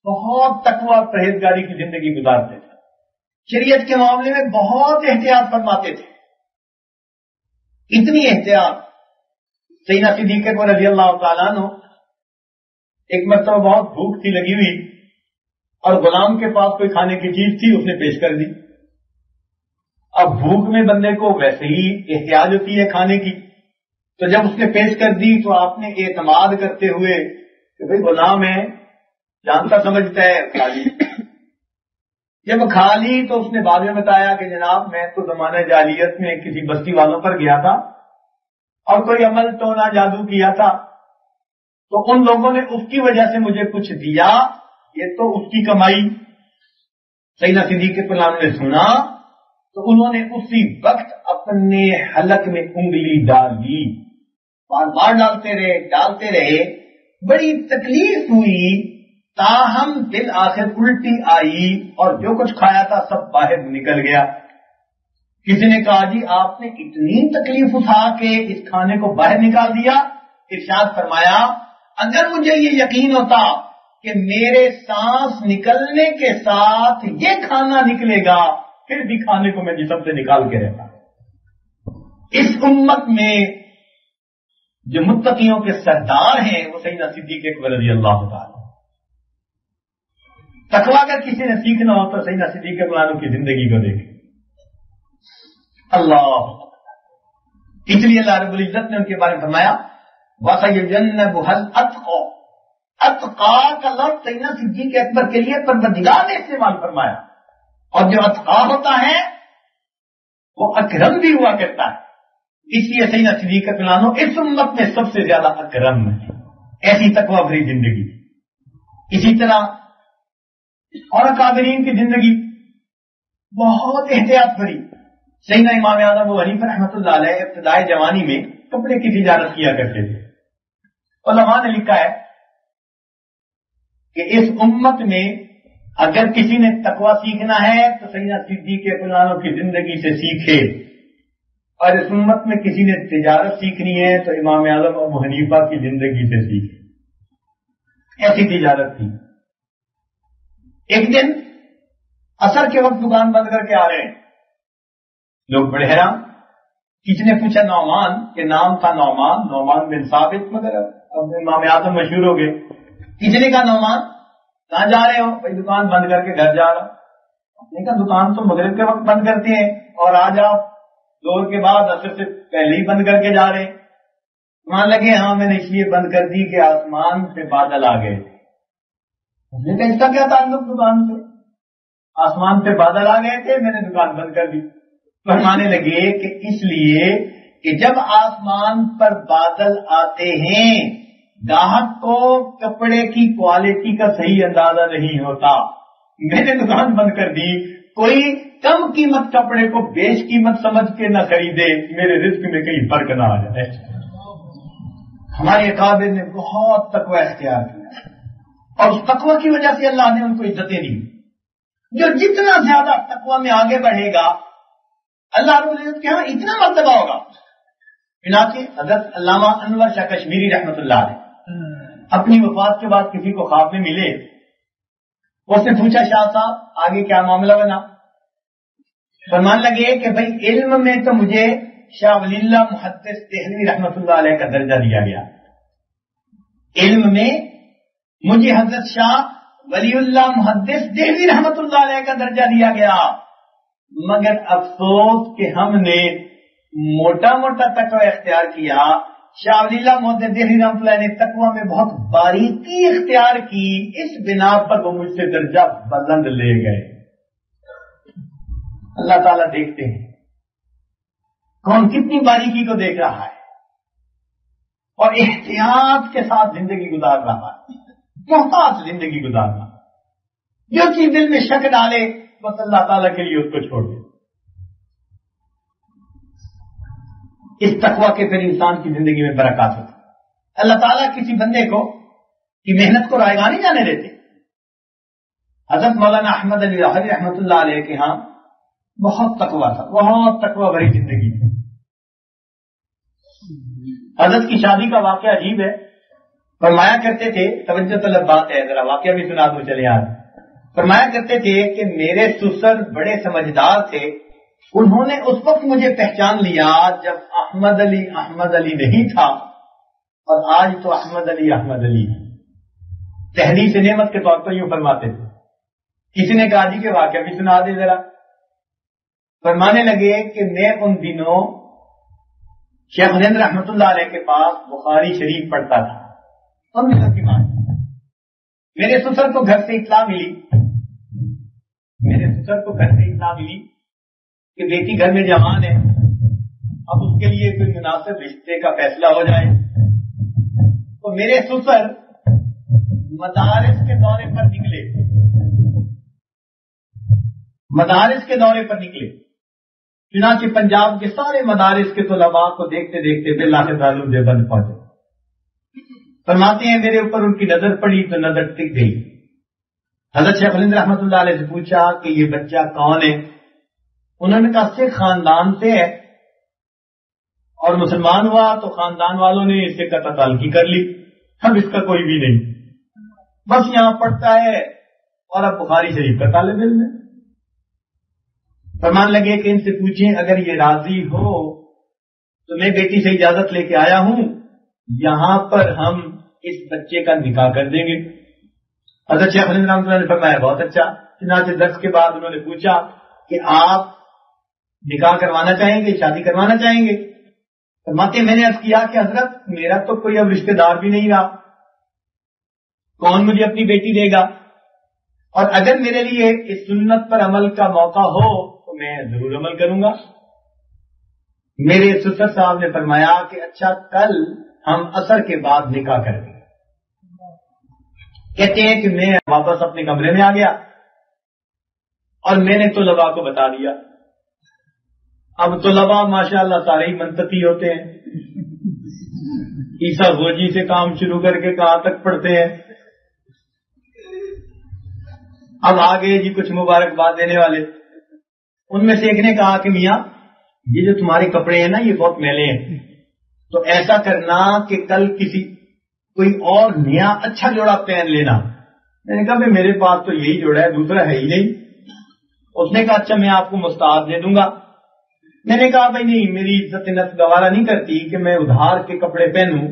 بہت تقوی اور پرہیزگاری کی زندگی گزارتے تھے. شریعت کے معاملے میں بہت احتیاط فرماتے تھے. اتنی احتیاط سیدنا صدیق اکبر رضی اللہ تعالیٰ عنہ ایک مرتبہ بہت بھوک تھی لگی ہوئی اور غلام کے پاس کوئی کھانے کی چیز تھی، اس نے پیش کر دی. اب بھوک میں بندے کو ویسے ہی احتیاط ہوتی ہے کھانے کی، تو جب اس نے پیش کر دی تو آپ نے اعتماد کرتے ہوئے کہ بھئی غلام ہے، جانتا سمجھتا ہے، کھا لی. جب کھا لی تو اس نے بعد میں بتایا کہ جناب میں تو زمانہ جاہلیت میں کسی بستی والوں پر گیا تھا اور کوئی عمل ٹونا جادو کیا تھا، تو ان لوگوں نے اس کی وجہ سے مجھے کچھ دیا، یہ تو اس کی کمائی. سیدنا صدیق اکبر نے سنا تو انہوں نے اسی وقت اپنے حلق میں انگلی ڈال دی. بار بار ڈالتے رہے، بڑی تکلیف ہوئی، تاہم بالآخر الٹی آئی اور جو کچھ کھایا تھا سب باہر نکل گیا. کسی نے کہا جی آپ نے اتنی تکلیف اٹھا کے اس کھانے کو باہر نکال دیا. ارشاد فرمایا اگر مجھے یہ یقین ہوتا کہ میرے سانس نکلنے کے ساتھ یہ کھانا نکلے گا پھر بھی کھانے کو میں جسم سے نکال کے رہتا. اس امت میں جو متقیوں کے سردار ہیں وہ سیدنا صدیق اکبر رضی اللہ تعالی. تقویٰ اگر کسی نے سیکھنا ہو تو سیدنا صدیق اکبر کی زندگی کو دیکھیں. اللہ اس لیے اللہ رب العزت نے ان کے بارے میں فرمایا وَسَيُجَنَّبُهَا الْأَتْقَى. اتقا کا لفظ سیدنا صدیق اکبر کے لیے پروردگار نے استعمال فرمایا. اور جو اتقا ہوتا ہے وہ اکرم بھی ہوا کرتا ہے. اس لیے سیدنا صدیق اکبر اس امت میں سب سے زیادہ اکرم ہے. ایسی تقویٰ بھری زندگی. اسی طرح اور اکابرین کی زندگی بہت احتیاط بھری. سیدنا امام اعظم ابو حنیفہ رحمۃ اللہ علیہ ابتدائی جوانی میں کپڑے کی تجارت کیا کرتے تھے. علماء نے لکھا ہے کہ اس امت میں اگر کسی نے تقویٰ سیکھنا ہے تو سیدنا صدیق اکبر کی زندگی سے سیکھے. اور اس امت میں کسی نے تجارت سیکھنی ہے تو امام اعظم ابو حنیفہ کی زندگی سے سیکھے. ایسی تجارت تھی. ایک دن عصر کے وقت دکان بند کر کے آ رہے ہیں. لوگ بڑے حیران. کسی نے پوچھا نعمان کہ نام تھا نعمان بن ثابت مگر اب امام اعظم مشہور ہو گئے. کسی نے کہا نعمان کہاں جا رہے ہو؟ بھائی دکان بند کر کے گھر جا رہا. نے کہا دکان تو مغرب کے وقت بند کرتے ہیں اور آج آپ دور کے بعد عصر سے پہلے ہی بند کر کے جا رہے ہیں. مان لگے ہاں میں نے اس لیے بند کر دی کہ آسمان سے بادل آ گئے تھے. اس نے کہا اس کا کیا تعلق دکان سے؟ آسمان سے بادل آ گئے تھے میں نے دکان بند کر دی. فرمانے لگے کہ اس لیے کہ جب آسمان پر بادل آتے ہیں گاہک کو کپڑے کی کوالٹی کا صحیح اندازہ نہیں ہوتا. میں نے دکان بند کر دی. کوئی کم قیمت کپڑے کو بیش قیمت سمجھ کے نہ خریدے میرے رزق میں کہیں فرق نہ آ جائے. ہمارے اکابر نے بہت تقوی اختیار کیا اور اس تقوی کی وجہ سے اللہ نے ان کو عزتیں دی. جو جتنا زیادہ تقوی میں آگے بڑھے گا اللہ رب العزت کے ہاں اتنا مرتبہ ہوگا. چنانچہ حضرت علامہ انور شاہ کشمیری رحمۃ اللہ علیہ اپنی وفات کے بعد کسی کو خواب میں ملے. اس نے پوچھا شاہ صاحب آگے کیا معاملہ بنا؟ فرمان لگے کہ بھائی علم میں تو مجھے شاہ ولی اللہ محدث دہلوی رحمۃ اللہ علیہ کا درجہ دیا گیا. علم میں مجھے حضرت شاہ ولی اللہ محدث دہلوی رحمۃ اللہ علیہ کا درجہ دیا گیا. مگر افسوس کہ ہم نے موٹا موٹا تقوی اختیار کیا. شاہ ولی اللہ محدث دہلوی رحمۃ اللہ نے تقوی میں بہت باریکی اختیار کی. اس بنا پر وہ مجھ سے درجہ بلند لے گئے. اللہ تعالیٰ دیکھتے ہیں کون کتنی باریکی کو دیکھ رہا ہے اور احتیاط کے ساتھ زندگی گزار رہا ہے. محتاط زندگی گزارنا. جو چیز دل میں شک ڈالے بس اللہ تعالیٰ کے لیے اس کو چھوڑ دے. اس تقوی کے پھر انسان کی زندگی میں برکات ہوتی. اللہ تعالیٰ کسی بندے کو کی محنت کو رائیگاں نہیں جانے دیتے. حضرت مولانا احمد علی لاہوری رحمۃ اللہ علیہ کے ہاں بہت تقوی تھا. بہت تقوی بھری زندگی تھی. حضرت کی شادی کا واقعہ عجیب ہے. فرمایا کرتے تھے توجہ طلب بات ہے ذرا واقعہ بھی سنا دو چلے آج. فرمایا کرتے تھے کہ میرے سسر بڑے سمجھدار تھے. انہوں نے اس وقت مجھے پہچان لیا جب احمد علی نہیں تھا اور آج تو احمد علی ہے. تحدیث نعمت کے طور پر یوں فرماتے تھے. کسی نے کہا جی کہ واقعہ بھی سنا دے ذرا. فرمانے لگے کہ میں ان دنوں شیخ ہند رحمۃ اللہ علیہ کے پاس بخاری شریف پڑھتا تھا. ان دنوں کی بات. میرے سسر کو گھر سے اطلاع ملی کہ بیٹی گھر میں جوان ہے. اب اس کے لیے کوئی مناسب رشتے کا فیصلہ ہو جائے. تو میرے سسر مدارس کے دورے پر نکلے. چنانچہ پنجاب کے سارے مدارس کے طلباء کو دیکھتے دیکھتے باللہ کے دارالعلوم دیوبند پہنچے. فرماتے ہیں میرے اوپر ان کی نظر پڑی تو نظر ٹک گئی. حضرت شیخ ہند رحمۃ اللہ علیہ سے پوچھا کہ یہ بچہ کون ہے؟ انہوں نے کہا سکھ خاندان سے ہے اور مسلمان ہوا تو خاندان والوں نے اس سے قطع تعلقی کر لی، اب اس کا کوئی بھی نہیں، بس یہاں پڑھتا ہے اور اب بخاری شریف کا طالب علم ہے۔ فرمان لگے کہ ان سے پوچھیں اگر یہ راضی ہو تو میں بیٹی سے اجازت لے کے آیا ہوں، یہاں پر ہم اس بچے کا نکاح کر دیں گے۔ حضرت شیخ علیہ رحمۃ اللہ نے فرمایا بہت اچھا۔ چنانچہ درس کے بعد انہوں نے پوچھا کہ آپ نکاح کروانا چاہیں گے، شادی کروانا چاہیں گے؟ فرماتے میں نے عرض کیا کہ حضرت میرا تو کوئی اب رشتہ دار بھی نہیں رہا، کون مجھے اپنی بیٹی دے گا، اور اگر میرے لیے اس سنت پر عمل کا موقع ہو تو میں ضرور عمل کروں گا۔ میرے سسر صاحب نے فرمایا کہ اچھا کل ہم عصر کے بعد نکاح کریں گے۔ کہتے ہیں کہ میں واپس اپنے کمرے میں آ گیا اور میں نے طلباء کو بتا دیا۔ اب طلباء ماشاءاللہ سارے ہی منطقی ہوتے ہیں، عیسیٰ غوجی سے کام شروع کر کے کہاں تک پڑھتے ہیں۔ اب آگے جی کچھ مبارکباد دینے والے، ان میں سے ایک نے کہا کہ میاں یہ جو تمہارے کپڑے ہیں نا یہ بہت میلے ہیں، تو ایسا کرنا کہ کل کوئی اور نیا اچھا جوڑا پہن لینا۔ میں نے کہا بھائی میرے پاس تو یہی جوڑا ہے، دوسرا ہے ہی نہیں۔ اس نے کہا اچھا میں آپ کو مستعار دے دوں گا۔ میں نے کہا بھائی نہیں، میری عزت نفس گوارا نہیں کرتی کہ میں ادھار کے کپڑے پہنوں،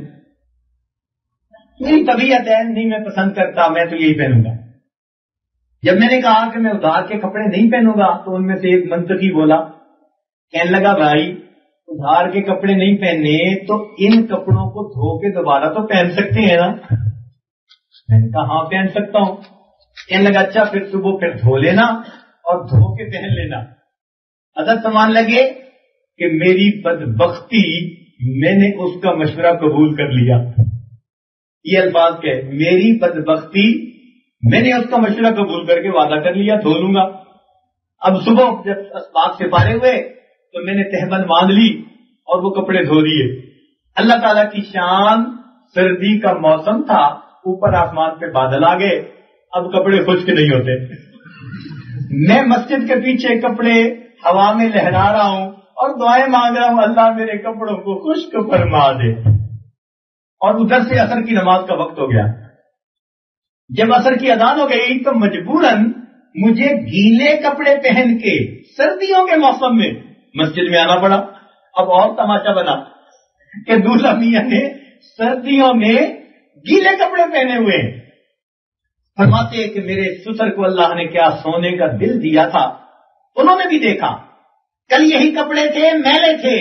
میری طبیعت ہے نہیں، میں پسند کرتا، میں تو یہی پہنوں گا۔ جب میں نے کہا کہ میں ادھار کے کپڑے نہیں پہنوں گا تو ان میں سے ایک منطقی بولا، کہنے لگا بھائی ادھار کے کپڑے نہیں پہننے تو ان کپڑوں کو دھو کے دوبارہ تو پہن سکتے ہیں نا؟ میں نے کہا ہاں پہن سکتا ہوں۔ کہنے لگا اچھا پھر صبح پھر دھو لینا اور دھو کے پہن لینا۔ حضرت سمان لگے کہ میری بدبختی، میں نے اس کا مشورہ قبول کر لیا۔ یہ الفاظ کہ میری بدبختی، میں نے اس کا مشورہ قبول کر کے وعدہ کر لیا دھو لوں گا۔ اب صبح جب اسباق سے پارے ہوئے تو میں نے تہبند باندھ لی اور وہ کپڑے دھو دیے۔ اللہ تعالیٰ کی شان، سردی کا موسم تھا، اوپر آسمان پہ بادل آ گئے، اب کپڑے خشک نہیں ہوتے۔ میں مسجد کے پیچھے کپڑے ہوا میں لہرا رہا ہوں اور دعائیں مانگ رہا ہوں اللہ میرے کپڑوں کو خشک فرما دے۔ اور ادھر سے عصر کی نماز کا وقت ہو گیا۔ جب عصر کی اذان ہو گئی تو مجبوراً مجھے گیلے کپڑے پہن کے سردیوں کے موسم میں مسجد میں آنا پڑا۔ اب اور تماشا بنا کہ دولہا میاں نے سردیوں میں گیلے کپڑے پہنے ہوئے ہیں۔ فرماتے ہیں کہ میرے سسر کو اللہ نے کیا سونے کا دل دیا تھا، انہوں نے بھی دیکھا کل یہی کپڑے تھے، میلے تھے،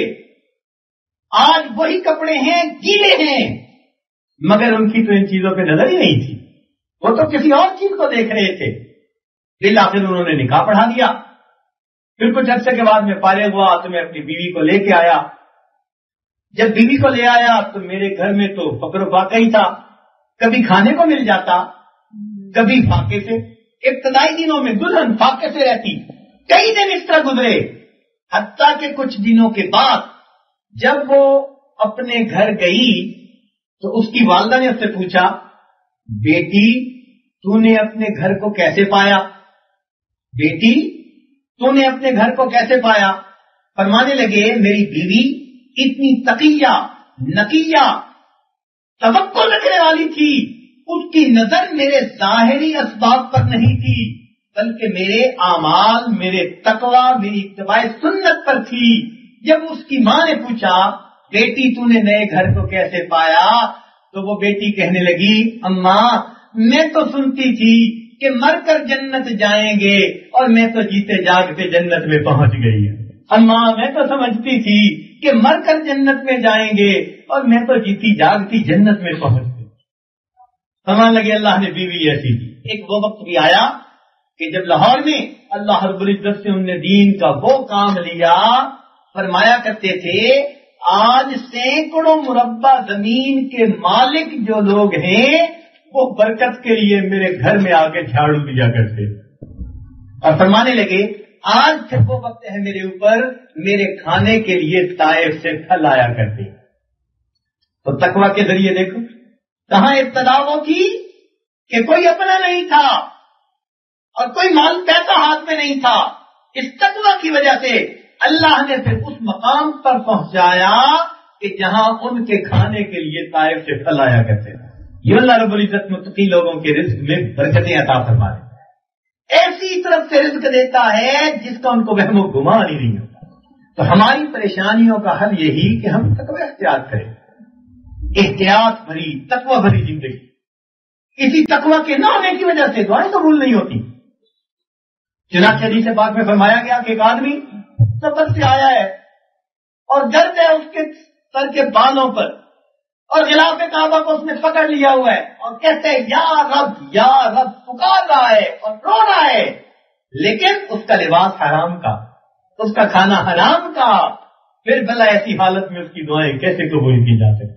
آج وہی کپڑے ہیں، گیلے ہیں، مگر ان کی تو ان چیزوں پہ نظر ہی نہیں تھی، وہ تو کسی اور چیز کو دیکھ رہے تھے۔ بالآخر انہوں نے نکاح پڑھا دیا۔ پھر کچھ عرصے کے بعد میں فارغ ہوا تو میں اپنی بیوی کو لے کے آیا۔ جب بیوی کو لے آیا تو میرے گھر میں تو فقر و فاقہ ہی تھا، کبھی کھانے کو مل جاتا، کبھی فاقے سے۔ ابتدائی دنوں میں دلہن فاقے سے رہتی، کئی دن اس طرح گزرے، حتیٰ کہ کچھ دنوں کے بعد جب وہ اپنے گھر گئی تو اس کی والدہ نے اس سے پوچھا بیٹی تو نے اپنے گھر کو کیسے پایا؟ بیٹی تو نے اپنے گھر کو کیسے پایا؟ فرمانے لگے میری بیوی اتنی تقیہ نقیہ توقع رکھنے والی تھی، اس کی نظر میرے ظاہری اسباب پر نہیں تھی بلکہ میرے اعمال، میرے تقوی، میری اتباع سنت پر تھی۔ جب اس کی ماں نے پوچھا بیٹی تو نے نئے گھر کو کیسے پایا تو وہ بیٹی کہنے لگی اماں میں تو سنتی تھی کہ مر کر جنت جائیں گے اور میں تو جیتے جاگتے جنت میں پہنچ گئی۔ اماں میں تو سمجھتی تھی کہ مر کر جنت میں جائیں گے اور میں تو جیتی جاگتی جنت میں پہنچ گئی۔ سمجھ لگے اللہ نے بیوی ایسی دی۔ ایک وہ وقت بھی آیا کہ جب لاہور میں اللہ رب العزت سے انہوں نے دین کا وہ کام لیا، فرمایا کرتے تھے آج سینکڑوں مربع زمین کے مالک جو لوگ ہیں وہ برکت کے لیے میرے گھر میں آ کے جھاڑو دیا کرتے، اور فرمانے لگے آج پھر وہ وقت ہے میرے اوپر، میرے کھانے کے لیے طائف سے پھل آیا کرتے۔ تو تقوی کے ذریعے دیکھو کہاں ابتدا وہ تھی کہ کوئی اپنا نہیں تھا اور کوئی مال پیسہ ہاتھ میں نہیں تھا، اس تقوی کی وجہ سے اللہ نے پھر اس مقام پر پہنچایا کہ جہاں ان کے کھانے کے لیے طائف سے پھل آیا کرتے تھے. یہ اللہ رب العزت متقی لوگوں کے رزق میں برکتیں عطا فرما دیتا ہے. ایسی طرف سے رزق دیتا ہے جس کا ان کو وہم و گمان ہی نہیں ہوتا. تو ہماری پریشانیوں کا حل یہی کہ ہم تقوی اختیار کریں, احتیاط بھری تقوی بھری زندگی. اسی تقوی کے نہ ہونے کی وجہ سے دعائیں قبول نہیں ہوتی. چنانچہ حدیث پاک میں فرمایا گیا کہ ایک آدمی سفر سے آیا ہے اور درد ہے اس کے سر کے بالوں پر, اور غلاف کعبہ کو اس نے پکڑ لیا ہوا ہے اور کہتے ہیں یا رب پکار رہا ہے اور رو رہا ہے, لیکن اس کا لباس حرام کا, اس کا کھانا حرام کا. پھر بھلا ایسی حالت میں اس کی دعائیں کیسے قبول کی جا سکتی؟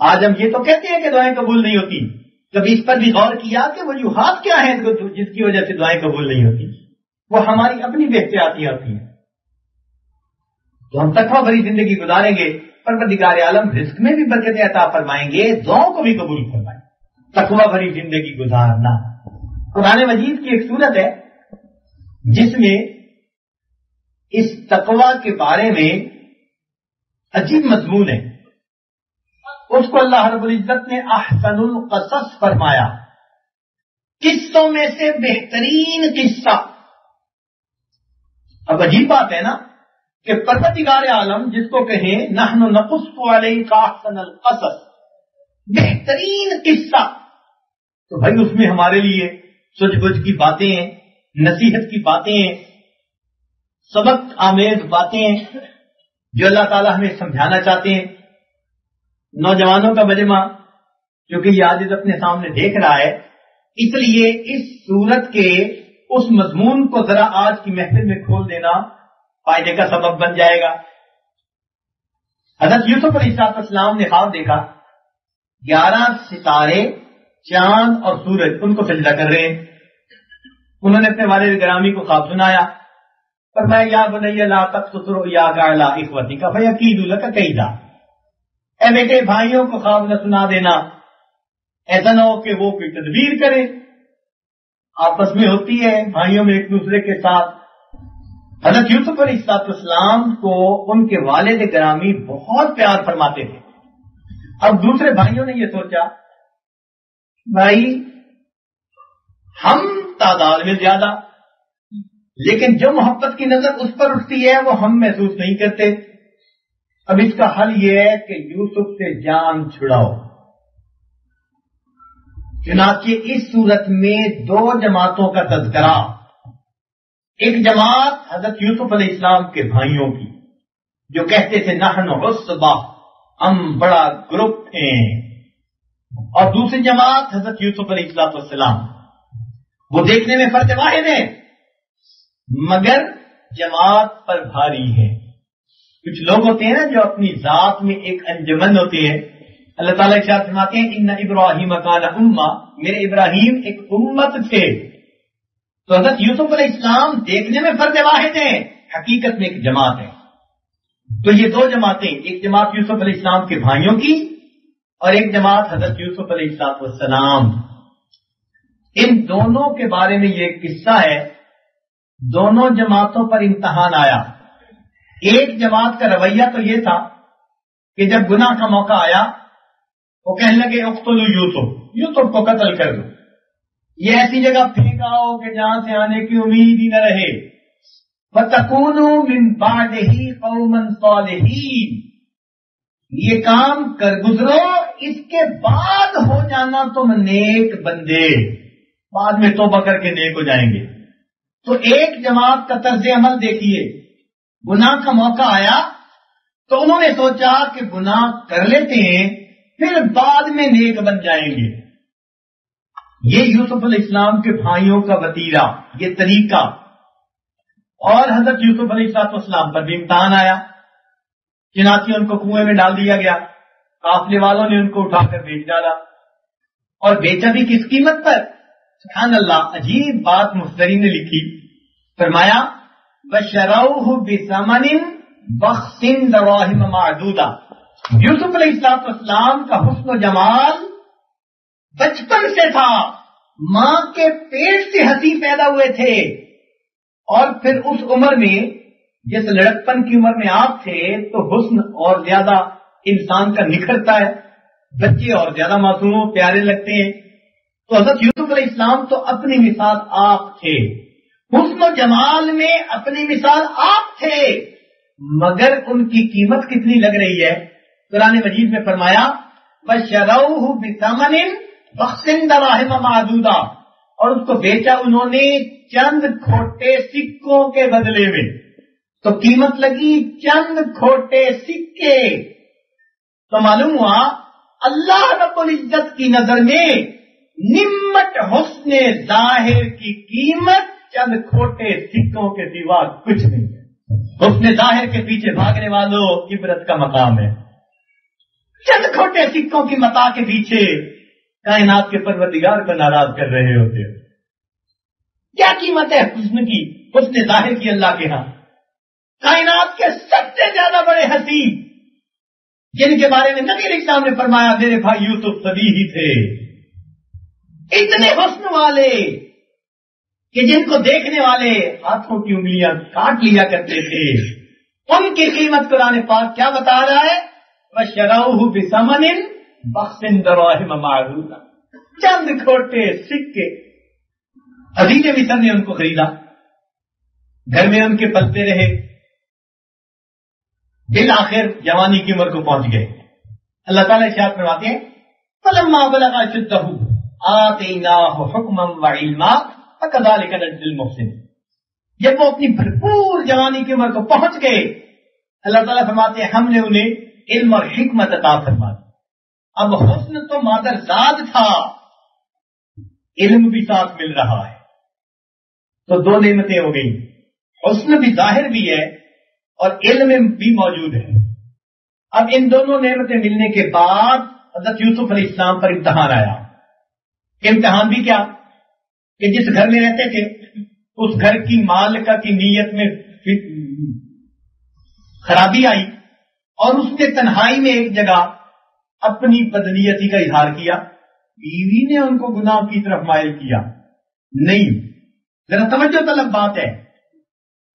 آج ہم یہ تو کہتے ہیں کہ دعائیں قبول نہیں ہوتی. کبھی اس پر بھی غور کیا کہ وجوہات کیا ہیں جس کی وجہ سے دعائیں قبول نہیں ہوتی؟ وہ ہماری اپنی بے احتیاطیاں ہوتی ہیں. تو ہم تقوی بھری زندگی گزاریں گے, پروردگار عالم رزق میں بھی برکتیں عطا فرمائیں گے, دعاؤں کو بھی قبول فرمائیں. تقوی بھری زندگی گزارنا قرآن مجید کی ایک سورت ہے جس میں اس تقوی کے بارے میں عجیب مضمون ہے. اس کو اللہ رب العزت نے احسن القصص فرمایا, قصوں میں سے بہترین قصہ. اب عجیب بات ہے نا کہ پروردگار عالم جس کو کہیں نحن نقص علیک احسن القصص, بہترین قصہ, تو بھائی اس میں ہمارے لیے سوچ بوجھ کی باتیں ہیں, نصیحت کی باتیں ہیں, سبق آمیز باتیں ہیں جو اللہ تعالیٰ ہمیں سمجھانا چاہتے ہیں. نوجوانوں کا مجمع کیونکہ یہ آج اپنے سامنے دیکھ رہا ہے, اس لیے اس سورت کے اس مضمون کو ذرا آج کی محفل میں کھول دینا فائدے کا سبب بن جائے گا. حضرت یوسف علیہ السلام نے خواب دیکھا 11 ستارے, چاند اور سورج ان کو سجدہ کر رہے ہیں. انہوں نے اپنے والد گرامی کو خواب سنایا, فرمایا یا بنی لا تقصص رؤیاک علی اخوتک فیکیدوا لک کیدا. اے بیٹے بھائیوں کو خواب نہ سنا دینا, ایسا نہ ہو کہ وہ کوئی تدبیر کرے. آپس میں ہوتی ہے بھائیوں میں ایک دوسرے کے ساتھ. حضرت یوسف علیہ السلام کو ان کے والد گرامی بہت پیار فرماتے تھے. اب دوسرے بھائیوں نے یہ سوچا بھائی ہم تعداد میں زیادہ, لیکن جو محبت کی نظر اس پر اٹھتی ہے وہ ہم محسوس نہیں کرتے. اب اس کا حل یہ ہے کہ یوسف سے جان چھڑاؤ. چنانچہ اس صورت میں 2 جماعتوں کا تذکرہ. ایک جماعت حضرت یوسف علیہ السلام کے بھائیوں کی جو کہتے تھے نحن عصبہ, ہم بڑا گروپ ہیں, اور دوسری جماعت حضرت یوسف علیہ السلام, وہ دیکھنے میں فرد واحد ہیں مگر جماعت پر بھاری ہے. کچھ لوگ ہوتے ہیں نا جو اپنی ذات میں ایک انجمن ہوتے ہیں. اللہ تعالیٰ ارشاد فرماتے ہیں ان ابراہیم کان امہ, میرے ابراہیم ایک امت تھے. تو حضرت یوسف علیہ السلام دیکھنے میں فرد واحد ہیں, حقیقت میں ایک جماعت ہے. تو یہ 2 جماعتیں, ایک جماعت یوسف علیہ السلام کے بھائیوں کی اور ایک جماعت حضرت یوسف علیہ السلام. ان دونوں کے بارے میں یہ قصہ ہے. دونوں جماعتوں پر امتحان آیا. ایک جماعت کا رویہ تو یہ تھا کہ جب گناہ کا موقع آیا وہ کہنے لگے اقتلوا یوسف, یوسف کو قتل کر دو. یہ ایسی جگہ پھینکا ہو کہ جہاں سے آنے کی امید ہی نہ رہے. وَتَكُونُوا مِن بَعْدِهِ قَوْمًا صَالِحِينَ, یہ کام کر گزرو, اس کے بعد ہو جانا تم نیک بندے, بعد میں توبہ کر کے نیک ہو جائیں گے. تو ایک جماعت کا طرز عمل دیکھیے, گناہ کا موقع آیا تو انہوں نے سوچا کہ گناہ کر لیتے ہیں پھر بعد میں نیک بن جائیں گے. یہ یوسف علیہ السلام کے بھائیوں کا وتیرہ, یہ طریقہ. اور حضرت یوسف علیہ السلام پر بھی امتحان آیا. چنانچہ ان کو کنویں میں ڈال دیا گیا. قافلے والوں نے ان کو اٹھا کر بیچ ڈالا, اور بیچا بھی کس قیمت پر؟ سبحان اللہ, عجیب بات مفسرین نے لکھی. فرمایا وَشَرَوْهُ بِثَمَنٍ بَخْسٍ دَرَاهِمَ مَعْدُودَةٍ. یوسف علیہ السلام کا حسن و جمال بچپن سے تھا, ماں کے پیٹ سے ہنسی پیدا ہوئے تھے, اور پھر اس عمر میں جس لڑکپن کی عمر میں آپ تھے تو حسن اور زیادہ انسان کا نکھرتا ہے، بچے اور زیادہ معصوم پیارے لگتے ہیں. تو حضرت یوسف علیہ السلام تو اپنی مثال آپ تھے، حسن و جمال میں اپنی مثال آپ تھے، مگر ان کی قیمت کتنی لگ رہی ہے؟ قرآن مجید میں فرمایا وَشَرَوْهُ بِثَمَنٍ بَخْسٍ دَرَاهِمَ مَعْدُودَةٍ، اور اس کو بیچا انہوں نے چند کھوٹے سکوں کے بدلے میں. تو قیمت لگی چند کھوٹے سکے. تو معلوم ہوا اللہ رب العزت کی نظر میں نمٹ حسن ظاہر کی قیمت چند کھوٹے سکوں کے سوا کچھ نہیں ہے. حسن ظاہر کے پیچھے بھاگنے والوں عبرت کا مقام ہے. چند کھوٹے سکوں کی متاع کے پیچھے کائنات کے پروردگار کو ناراض کر رہے ہوتے ہیں. کیا قیمت ہے حسن کی، حسن ظاہر کی اللہ کے ہاں؟ کائنات کے سب سے زیادہ بڑے ہنسی جن کے بارے میں نبی علیہ السلام نے فرمایا میرے بھائی یوسف سبھی ہی تھے، اتنے حسن والے کہ جن کو دیکھنے والے ہاتھوں کی انگلیاں کاٹ لیا کرتے تھے. ان کی قیمت قرآن پاک کیا بتا رہا ہے؟ وَشَرَوْهُ بِثَمَنٍ بَخْسٍ دَرَاهِمَ مَعْدُودَةٍ، چند کھوٹے سکے. عزیز مصر نے ان کو خریدا، گھر میں ان کے پلتے رہے، بالآخر جوانی کی عمر کو پہنچ گئے. اللہ تعالیٰ ارشاد فرماتے ہیں فَلَمَّا بَلَغَ أَشُدَّهُ آتَيْنَاهُ حُكْمًا وَعِلْمًا وَكَذَلِكَ نَجْزِي الْمُحْسِنِينَ. جب وہ اپنی بھرپور جوانی کی عمر کو پہنچ گئے، اللہ تعالیٰ فرماتے ہیں ہم نے انہیں علم اور حکمت عطا فرما دی. اب حسن تو مادرزاد تھا، علم بھی ساتھ مل رہا ہے، تو دو نعمتیں ہو گئی. حسن بھی ظاہر بھی ہے اور علم بھی موجود ہے. اب ان دونوں نعمتیں ملنے کے بعد حضرت یوسف علیہ السلام پر امتحان آیا. امتحان بھی کیا کہ جس گھر میں رہتے تھے اس گھر کی مالکہ کی نیت میں خرابی آئی اور اس نے تنہائی میں ایک جگہ اپنی بدنیتی کا اظہار کیا. بیوی نے ان کو گناہ کی طرف مائل کیا نہیں. ذرا توجہ طلب بات ہے.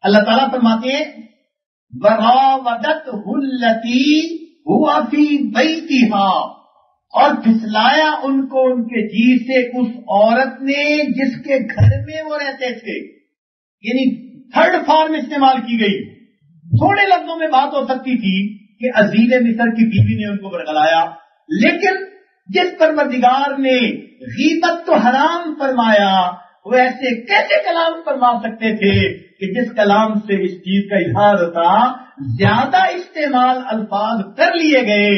اللہ تعالیٰ فرماتے ہیں وَرَاوَدَتْهُ الَّتِي هُوَ فِي بَيْتِهَا، اور پھسلایا ان کو ان کے جی سے اس عورت نے جس کے گھر میں وہ رہتے تھے. یعنی تھرڈ فارم استعمال کی گئی. تھوڑے لفظوں میں بات ہو سکتی تھی کہ عزیز مصر کی بیوی نے ان کو برگلایا، لیکن جس پروردگار نے غیبت تو حرام فرمایا وہ ایسے کیسے کلام فرما سکتے تھے کہ جس کلام سے اس چیز کا اظہار ہوتا. زیادہ استعمال الفاظ کر لیے گئے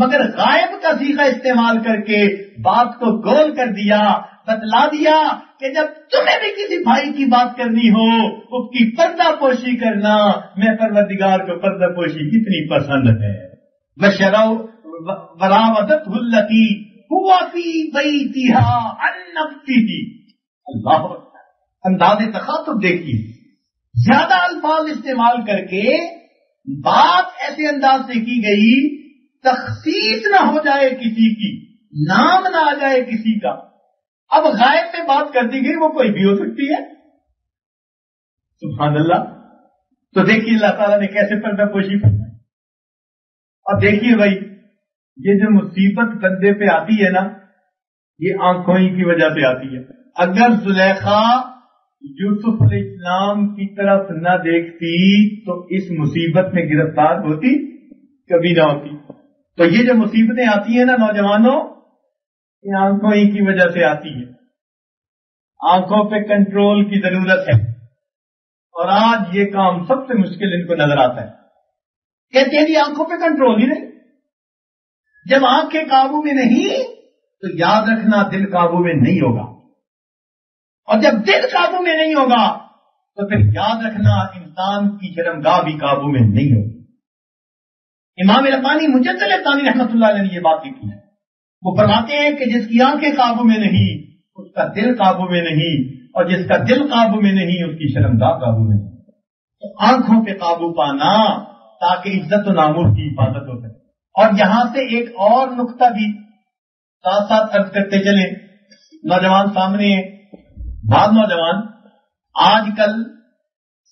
مگر غائب کا صیغہ استعمال کر کے بات کو گول کر دیا. بتلا دیا کہ جب تمہیں بھی کسی بھائی کی بات کرنی ہو اس کی پردہ پوشی کرنا. میں پروردگار کو پردہ پوشی کتنی پسند ہے. وَرَاوَدَتْهُ الَّتِي هُوَ فِي بَيْتِهَا عَن نَفْسِهِ. اللہ انداز تخاطب دیکھیے، زیادہ الفاظ استعمال کر کے بات ایسے انداز سے کی گئی تخصیص نہ ہو جائے کسی کی، نام نہ آ جائے کسی کا. اب غائب میں بات کر دی گئی، وہ کوئی بھی ہو سکتی ہے. سبحان اللہ. تو دیکھیے اللہ تعالیٰ نے کیسے پردہ پوشی فرمائی. اور دیکھیے بھائی یہ جو مصیبت بندے پہ آتی ہے نا یہ آنکھوں ہی کی وجہ سے آتی ہے. اگر زلیخا یوسف علیہ السلام کی طرف نہ دیکھتی تو اس مصیبت میں گرفتار ہوتی کبھی نہ ہوتی. تو یہ جو مصیبتیں آتی ہیں نا نوجوانوں، یہ آنکھوں ہی کی وجہ سے آتی ہے. آنکھوں پہ کنٹرول کی ضرورت ہے اور آج یہ کام سب سے مشکل ان کو نظر آتا ہے. کہتے ہیں جی آنکھوں پہ کنٹرول ہی نہیں. جب آنکھیں قابو میں نہیں تو یاد رکھنا دل قابو میں نہیں ہوگا، اور جب دل قابو میں نہیں ہوگا تو پھر یاد رکھنا انسان کی شرمگاہ بھی قابو میں نہیں ہوگی. امام ربانی مجدد ثانی رحمۃ اللہ علیہ نے یہ بات لکھی ہے. وہ فرماتے ہیں کہ جس کی آنکھیں قابو میں نہیں اس کا دل قابو میں نہیں، اور جس کا دل قابو میں نہیں اس کی شرمگاہ قابو میں نہیں. تو آنکھوں پہ قابو پانا تاکہ عزت و ناموس کی حفاظت ہو سکے. اور یہاں سے ایک اور نقطہ بھی ساتھ ساتھ عرض کرتے چلیں. نوجوان سامنے ہیں، بعض نوجوان آج کل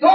2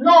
9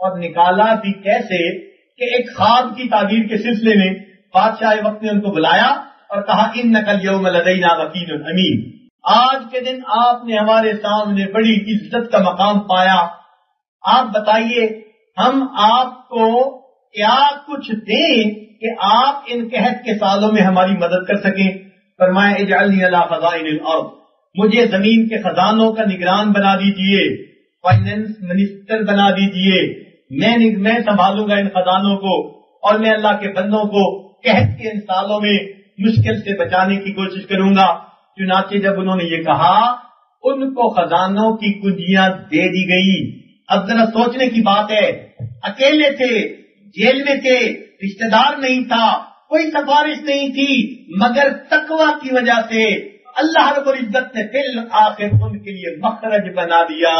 اور نکالا بھی کیسے کہ ایک خواب کی تعبیر کے سلسلے میں بادشاہ وقت نے ان کو بلایا اور کہا انک الیوم لدینا وکیل امین، آج کے دن آپ نے ہمارے سامنے بڑی عزت کا مقام پایا، آپ بتائیے ہم آپ کو کیا کچھ دیں کہ آپ ان قحط کے سالوں میں ہماری مدد کر سکیں؟ فرمایا اجعلنی علی خزائن الارض، مجھے زمین کے خزانوں کا نگران بنا دیجئے، فائنانس منسٹر بنا دیجئے، میں سنبھالوں گا ان خزانوں کو، اور میں اللہ کے بندوں کو قحط کے ان سالوں میں مشکل سے بچانے کی کوشش کروں گا۔ چنانچہ جب انہوں نے یہ کہا ان کو خزانوں کی کنجیاں دے دی گئی۔ اب ذرا سوچنے کی بات ہے، اکیلے تھے، جیل میں تھے، رشتہ دار نہیں تھا، کوئی سفارش نہیں تھی، مگر تقوی کی وجہ سے اللہ رب العزت نے بالآخر ان کے لیے مخرج بنا دیا،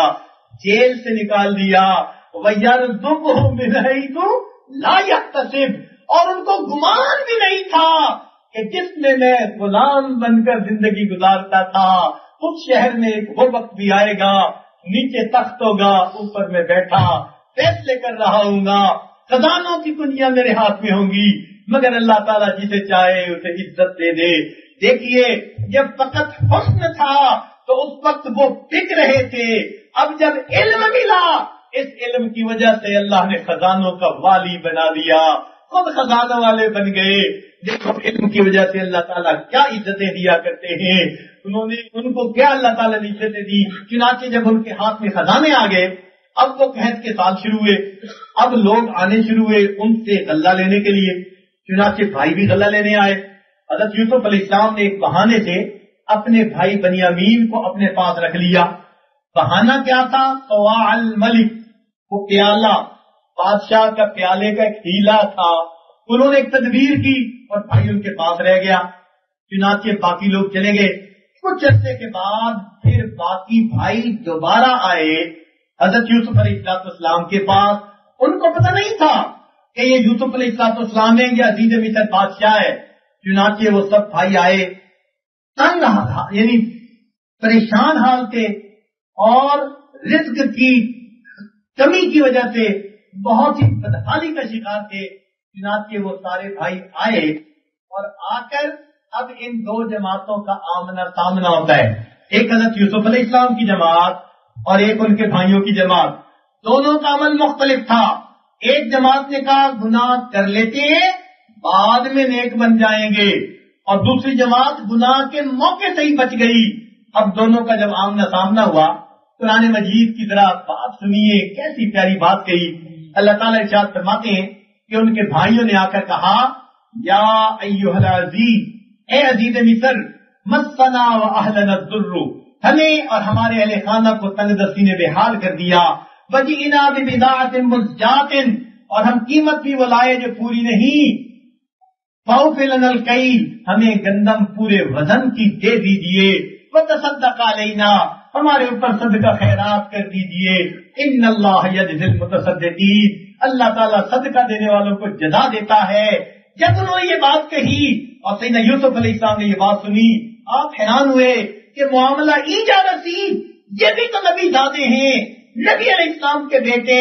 جیل سے نکال دیا۔ وَيَرْزُقْهُ مِنْ حَيْثُ لَا يَحْتَسِبُ، اور ان کو گمان بھی نہیں تھا کہ جس میں غلام بن کر زندگی گزارتا تھا اس شہر میں ایک وہ وقت بھی آئے گا، نیچے تخت ہوگا، اوپر میں بیٹھا فیصلے کر رہا ہوں گا، خزانوں کی کنجیاں میرے ہاتھ میں ہوں گی، مگر اللہ تعالیٰ جسے چاہے اسے عزت دے دے۔ دیکھیے جب فقط حسن تھا تو اس وقت وہ بک رہے تھے، اب جب علم ملا اس علم کی وجہ سے اللہ نے خزانوں کا والی بنا دیا، خود خزانوں والے بن گئے۔ دیکھو علم کی وجہ سے اللہ تعالیٰ کیا عزتیں دیا کرتے ہیں، ان کو کیا اللہ تعالیٰ نے عزتیں دی۔ چنانچہ جب ان کے ہاتھ میں خزانے آ گئے، اب وہ قحط کے سال شروع ہوئے، اب لوگ آنے شروع ہوئے ان سے غلہ لینے کے لیے۔ چنانچہ بھائی بھی غلہ لینے آئے۔ حضرت یوسف علیہ السلام نے ایک بہانے سے اپنے بھائی بنیامین کو اپنے پاس رکھ لیا۔ بہانہ کیا تھا؟ صواع الملک، وہ پیالہ، بادشاہ کا پیالے کا ایک ہیلا تھا۔ انہوں نے ایک تدبیر کی اور بھائی ان کے پاس رہ گیا۔ چنانچہ باقی لوگ چلے گئے۔ کچھ عرصے کے بعد پھر باقی بھائی دوبارہ آئے حضرت یوسف علیہ السلام کے پاس۔ ان کو پتہ نہیں تھا کہ یہ یوسف علیہ السلام ہے یا عزیز مصر بادشاہ ہے۔ چنانچہ وہ سب بھائی آئے، تنگ یعنی پریشان حال تھے اور رزق کی کمی کی وجہ سے بہت ہی بدحالی کا شکار تھے۔ چنانچہ وہ سارے بھائی آئے اور آ کر اب ان دو جماعتوں کا آمنا سامنا ہوتا ہے، ایک حضرت یوسف علیہ السلام کی جماعت اور ایک ان کے بھائیوں کی جماعت۔ دونوں کا عمل مختلف تھا۔ ایک جماعت نے کہا گناہ کر لیتے ہیں بعد میں نیک بن جائیں گے، اور دوسری جماعت گناہ کے موقع سے ہی بچ گئی۔ اب دونوں کا جب آمنا سامنا ہوا، قرآن مجید کی طرح بات سنیے، کیسی پیاری بات کہی۔ اللہ تعالیٰ ارشاد فرماتے ہیں کہ ان کے بھائیوں نے آ کر کہا یا ایھا العزیز، اے عزیز مصر، مسنا و اہلنا الضر، ہمیں اور ہمارے اہل خانہ کو تنگ دستی نے بے حال کر دیا، وجئنا ببضاعۃ مزجاۃ، اور ہم قیمت بھی وہ لائے جو پوری نہیں، فاوف لنا الکیل، ہمیں گندم پورے وزن کی دے دیجئے، وتصدق علینا، ہمارے اوپر صدقہ خیرات کر دیجئے، ان اللہ یجزی المتصدقین، اللہ تعالیٰ صدقہ دینے والوں کو جزا دیتا ہے۔ جب انہوں نے یہ بات کہی اور سیدنا یوسف علیہ السلام نے یہ بات سنی، آپ حیران ہوئے کہ معاملہ ایجابسی، یہ بھی تو نبی زادے ہیں، نبی علیہ السلام کے بیٹے،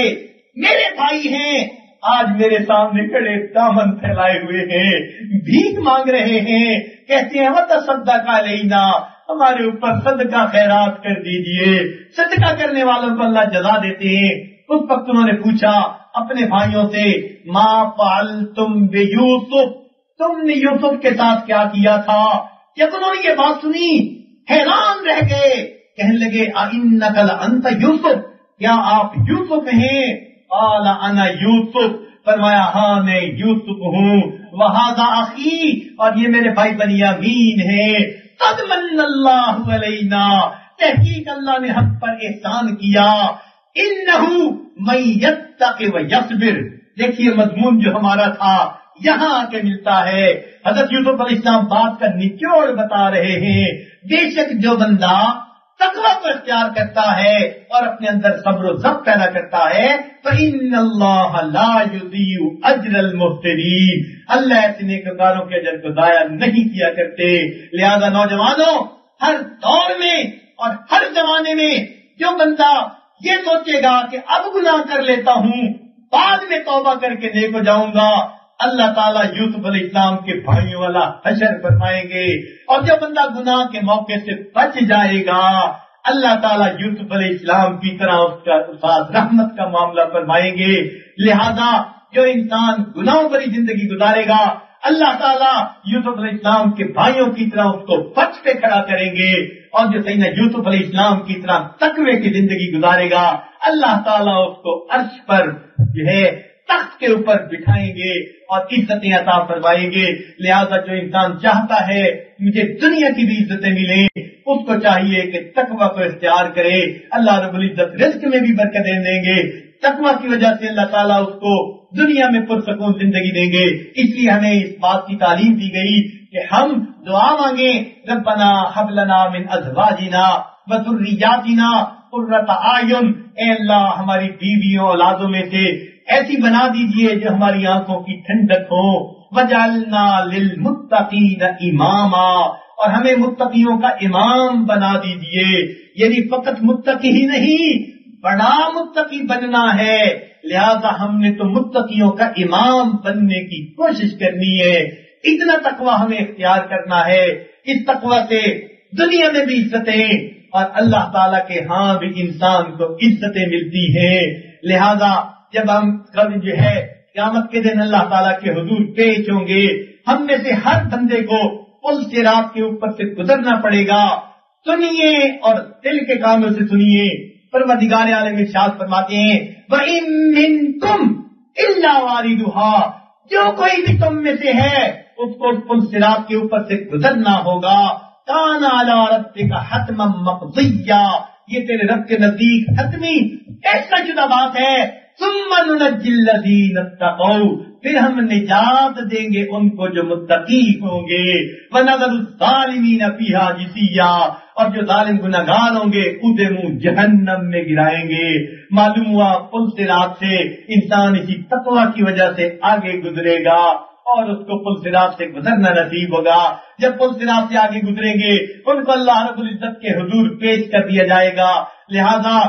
میرے بھائی ہیں، آج میرے سامنے کھڑے دامن پھیلائے ہوئے ہیں، بھیک مانگ رہے ہیں، کہتے ہیں وتصدق علینا، ہمارے اوپر صدقہ خیرات کر دیجئے۔ صدقہ کرنے والوں کو اللہ جزا دیتے ہیں۔ اس وقت انہوں نے پوچھا اپنے بھائیوں سے ما فعلتم بیوسف، تم نے یوسف کے ساتھ کیا کیا تھا؟ جب انہوں نے یہ بات سنی حیران رہ گئے، کہنے لگے اِنَّکَ لَأَنْتَ یوسف، کیا آپ یوسف ہیں؟ قال انا یوسف، فرمایا ہاں میں یوسف ہوں، وہذا اخی، اور یہ میرے بھائی بنیامین ہیں، قد من اللہ علینا، تحقیق اللہ نے ہم پر احسان کیا، انہ من یتق ویصبر۔ دیکھیے مضمون جو ہمارا تھا یہاں آ کے ملتا ہے۔ حضرت یوسف علیہ السلام بات کا نچوڑ بتا رہے ہیں، بے شک جو بندہ تقویٰ کو اختیار کرتا ہے اور اپنے اندر صبر و ضبط پیدا کرتا ہے، فإن اللہ لا یضیع اجر المحسنین، اللہ ایسے نیکوکاروں کے اجر کو ضائع نہیں کیا کرتے۔ لہذا نوجوانوں، ہر دور میں اور ہر زمانے میں جو بندہ یہ سوچے گا کہ اب گناہ کر لیتا ہوں بعد میں توبہ کر کے نیک ہو جاؤں گا. اللہ تعالیٰ یوسف علیہ السلام کے بھائیوں والا حشر فرمائیں گے. اور جو بندہ گناہ کے موقع سے بچ جائے گا اللہ تعالیٰ یوسف علیہ السلام کی طرح اس کا ساتھ رحمت کا معاملہ فرمائیں گے. لہذا جو انسان گناہوں بھری زندگی گزارے گا اللہ تعالیٰ یوسف علیہ السلام کے بھائیوں کی طرح اس کو بچ پہ کھڑا کریں گے. اور جو سیدنا یوسف علیہ السلام کی طرح تقوی کی زندگی گزارے گا اللہ تعالیٰ اس کو عرش پر جو ہے تخت کے اوپر بٹھائیں گے اور عزتیں عطا فرمائیں گے. لہذا جو انسان چاہتا ہے مجھے دنیا کی بھی عزتیں ملیں اس کو چاہیے کہ تقوی کو اختیار کرے. اللہ رب العزت رزق میں بھی برکتیں دیں گے. تقوی کی وجہ سے اللہ تعالیٰ اس کو دنیا میں پرسکون زندگی دیں گے. اس لیے ہمیں اس بات کی تعلیم دی گئی کہ ہم دعا مانگیں ربنا ہب لنا من ازواجنا وذریاتنا قرۃ اعین. اے اللہ ہماری بیویوں اولادوں میں سے ایسی بنا دیجئے جو ہماری آنکھوں کی ٹھنڈک ہو. وجعلنا للمتقین اماما. اور ہمیں متقیوں کا امام بنا دیجئے. یعنی فقط متقی ہی نہیں بڑا متقی بننا ہے. لہذا ہم نے تو متقیوں کا امام بننے کی کوشش کرنی ہے. اتنا تقوی ہمیں اختیار کرنا ہے. اس تقوی سے دنیا میں بھی عزتیں اور اللہ تعالیٰ کے ہاں بھی انسان کو عزتیں ملتی ہیں. لہذا جب ہم کل جو ہے قیامت کے دن اللہ تعالیٰ کے حضور پیش ہوں گے ہم میں سے ہر بندے کو پل صراط کے اوپر سے گزرنا پڑے گا. سنیے اور دل کے کانوں سے سنیے. پروردگار عالم ارشاد فرماتے ہیں وَإِن مِّنكُمْ إِلَّا وَارِدُهَا. جو کوئی بھی تم میں سے ہے اس کو پل صراط کے اوپر سے گزرنا ہوگا. کان علی ربک حتما مقضیا. یہ تیرے رب کے نزدیک حتمی ایسا شدہ بات ہے. ثم ننجی الذین اتقوا. پھر ہم نجات دیں گے ان کو جو متقی ہوں گے. وَنَذَرُ الظَّالِمِينَ فِيهَا جِثِيًّا. اور جو ظالم گناہگار ہوں گے اودے منہ جہنم میں گرائیں گے. معلوم ہوا پل صراط سے انسان اسی تقوی کی وجہ سے آگے گزرے گا اور اس کو پل صراط سے گزرنا نصیب ہوگا. جب پل صراط سے آگے گزریں گے ان کو اللہ رب العزت کے حضور پیش کر دیا جائے گا. لہذا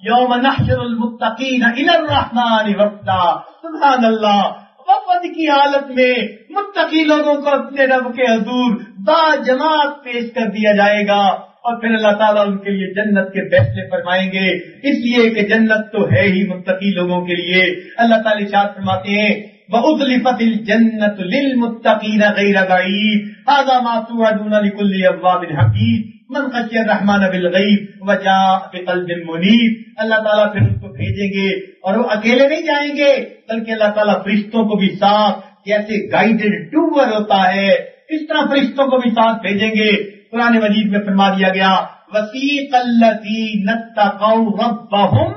یوم نحشر المتقین الی الرحمن وفدا. سبحان اللہ. وفد کی حالت میں متقی لوگوں کو اپنے رب کے حضور با جماعت پیش کر دیا جائے گا اور پھر اللہ تعالیٰ ان کے لیے جنت کے فیصلے فرمائیں گے. اس لیے کہ جنت تو ہے ہی متقی لوگوں کے لیے. اللہ تعالیٰ ارشاد فرماتے ہیں وَأُزْلِفَتِ الْجَنَّةُ لِلْمُتَّقِينَ غَيْرَ بَعِيدٍ هَذَا مَا تُوعَدُونَ لِكُلِّ أَوَّابٍ حَفِيظٍ من خشی الرحمن بالغیب وجاء بقلب منیب. اللہ تعالیٰ پھر ان کو بھیجیں گے اور وہ اکیلے نہیں جائیں گے بلکہ اللہ تعالیٰ فرشتوں کو بھی ساتھ جیسے گائیڈڈ ٹور ہوتا ہے اس طرح فرشتوں کو بھی ساتھ بھیجیں گے. قرآن مجید میں فرما دیا گیا وسیق الذین اتقوا ربهم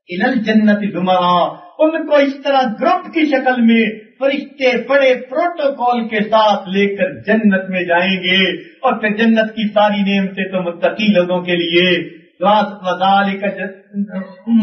الی الجنۃ زمرا. ان کو اس طرح گروپ کی شکل میں فرشتے بڑے پروٹوکول کے ساتھ لے کر جنت میں جائیں گے اور پھر جنت کی ساری نعمتیں تو متقی لوگوں کے لیے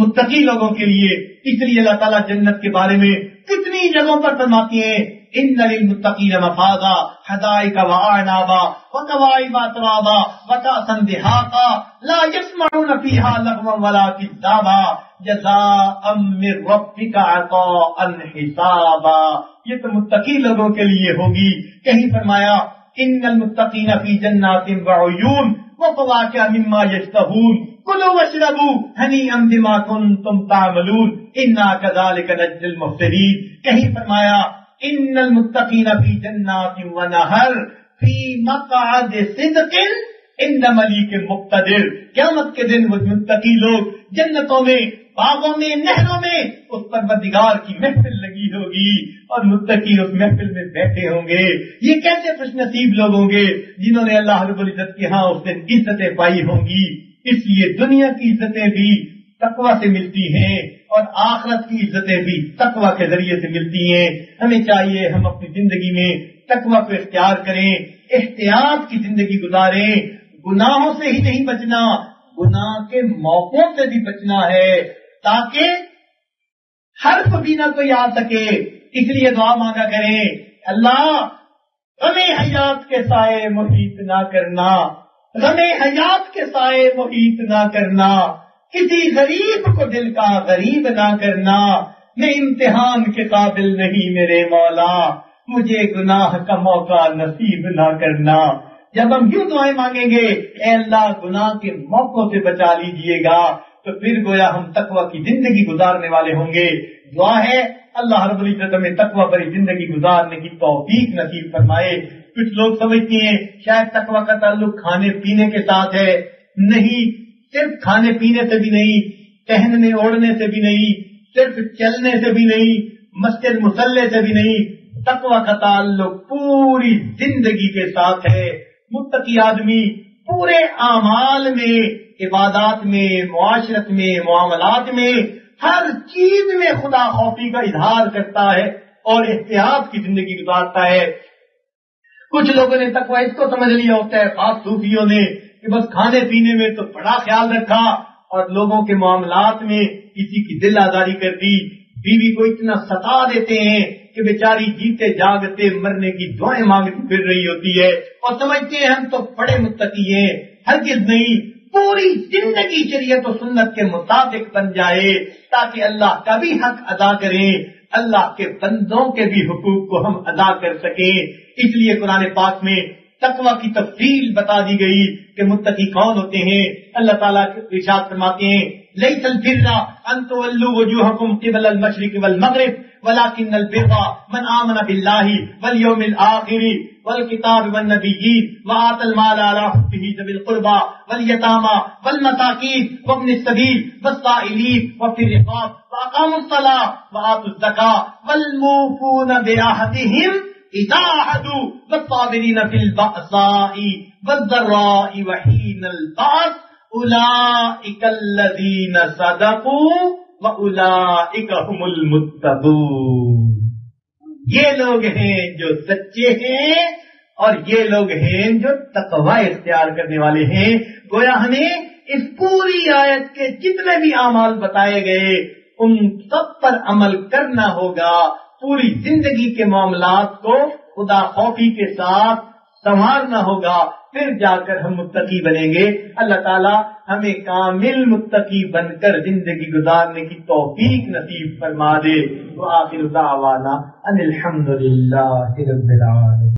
متقی لوگوں کے لیے. اس لیے اللہ تعالیٰ جنت کے بارے میں کتنی جگہوں پر فرماتی ہیں ان للمتقین مفازا حدائق واعنابا وکواعب اترابا وکأسا دہاقا لا يسمعون فيها لغوا ولا كذابا جزاء من ربك عطاء حسابا. یہ تو متقی لوگوں کے لیے ہوگی. کہیں فرمایا ان المتقین فی جنات وعیون وفواکہ مما یشتہون کلوا واشربوا ہنیئا بما کنتم تعملون انا کذالک نجزی المحسنین. کہیں فرمایا ان المتقین فی جنات ونہر فی مقعد صدق عند ملیک مقتدر. قیامت کے دن وہ متقی لوگ جنتوں میں باغوں میں نہروں میں اس پروردگار کی محفل لگی ہوگی اور متقی اس محفل میں بیٹھے ہوں گے. یہ کیسے خوش نصیب لوگ ہوں گے جنہوں نے اللہ رب العزت کے ہاں اس دن عزتیں پائی ہوں گی. اس لیے دنیا کی عزتیں بھی تقوی سے ملتی ہیں اور آخرت کی عزتیں بھی تقوی کے ذریعے سے ملتی ہیں. ہمیں چاہیے ہم اپنی زندگی میں تقوی کو اختیار کریں, احتیاط کی زندگی گزاریں. گناہوں سے ہی نہیں بچنا, گناہ کے موقعوں سے بھی بچنا ہے تاکہ ہر کبھی نہ کوئی آ سکے. اس لیے دعا مانگا کریں اللہ غم حیات کے سائے محیط نہ کرنا, غم حیات کے سائے محیط نہ کرنا, کسی غریب کو دل کا غریب نہ کرنا. میں امتحان کے قابل نہیں میرے مولا، مجھے گناہ کا موقع نصیب نہ کرنا۔ جب ہم یوں دعائیں مانگیں گے اے اللہ گناہ کے موقعوں سے بچا لیجئے گا، تو پھر گویا ہم تقوی کی زندگی گزارنے والے ہوں گے۔ دعا ہے اللہ رب العزت ہمیں تقوی بھری زندگی گزارنے کی توفیق نصیب فرمائے۔ کچھ لوگ سمجھتے ہیں شاید تقوی کا تعلق کھانے پینے کے ساتھ ہے، نہیں، صرف کھانے پینے سے بھی نہیں، پہننے اوڑھنے سے بھی نہیں، صرف چلنے سے بھی نہیں، مسجد مصلی سے بھی نہیں، تقوی کا تعلق پوری زندگی کے ساتھ ہے۔ متقی آدمی پورے اعمال میں، عبادات میں، معاشرت میں، معاملات میں، ہر چیز میں خدا خوفی کا اظہار کرتا ہے اور احتیاط کی زندگی گزارتا ہے۔ کچھ لوگوں نے تقوی اس کو سمجھ لیا ہوتا ہے، خاص صوفیوں نے، کہ بس کھانے پینے میں تو بڑا خیال رکھا اور لوگوں کے معاملات میں کسی کی دل آزاری کر دی، بیوی کو اتنا ستا دیتے ہیں کہ بیچاری جیتے جاگتے مرنے کی دعائیں مانگتی پھر رہی ہوتی ہے اور سمجھتے ہیں ہم تو بڑے متقی ہیں۔ ہرگز نہیں، پوری زندگی شریعت و سنت کے مطابق بن جائے تاکہ اللہ کا بھی حق ادا کریں، اللہ کے بندوں کے بھی حقوق کو ہم ادا کر سکیں۔ اس لیے قرآن پاک میں تقوی کی تفصیل بتا دی گئی کہ متقی کون ہوتے ہیں۔ اللہ تعالیٰ ارشاد فرماتے ہیں لیس البر ان تولوا وجوہکم قبل المشرق والمغرب ولكن البر من آمن بالله واليوم الآخر والكتاب والنبيين وآتى المال على حبه ذوي القربى واليتامى والمساكين وابن السبيل والسائلين وفي الرقاب وأقاموا الصلاة وآتوا الزكاة والموفون بعهدهم إذا عاهدوا والصابرين في البأساء والضراء وحين البأس أولئك الذين صدقوا وَأُولَئِكَ هُمُ الْمُتَّقُونَ۔ یہ لوگ ہیں جو سچے ہیں اور یہ لوگ ہیں جو تقوی اختیار کرنے والے ہیں۔ گویا ہمیں اس پوری آیت کے جتنے بھی اعمال بتائے گئے ان سب پر عمل کرنا ہوگا، پوری زندگی کے معاملات کو خدا خوفی کے ساتھ سنوارنا ہوگا، پھر جا کر ہم متقی بنیں گے۔ اللہ تعالیٰ ہمیں کامل متقی بن کر زندگی گزارنے کی توفیق نصیب فرما دے۔ وآخر دعوانا ان الحمد للہ رب العالمین۔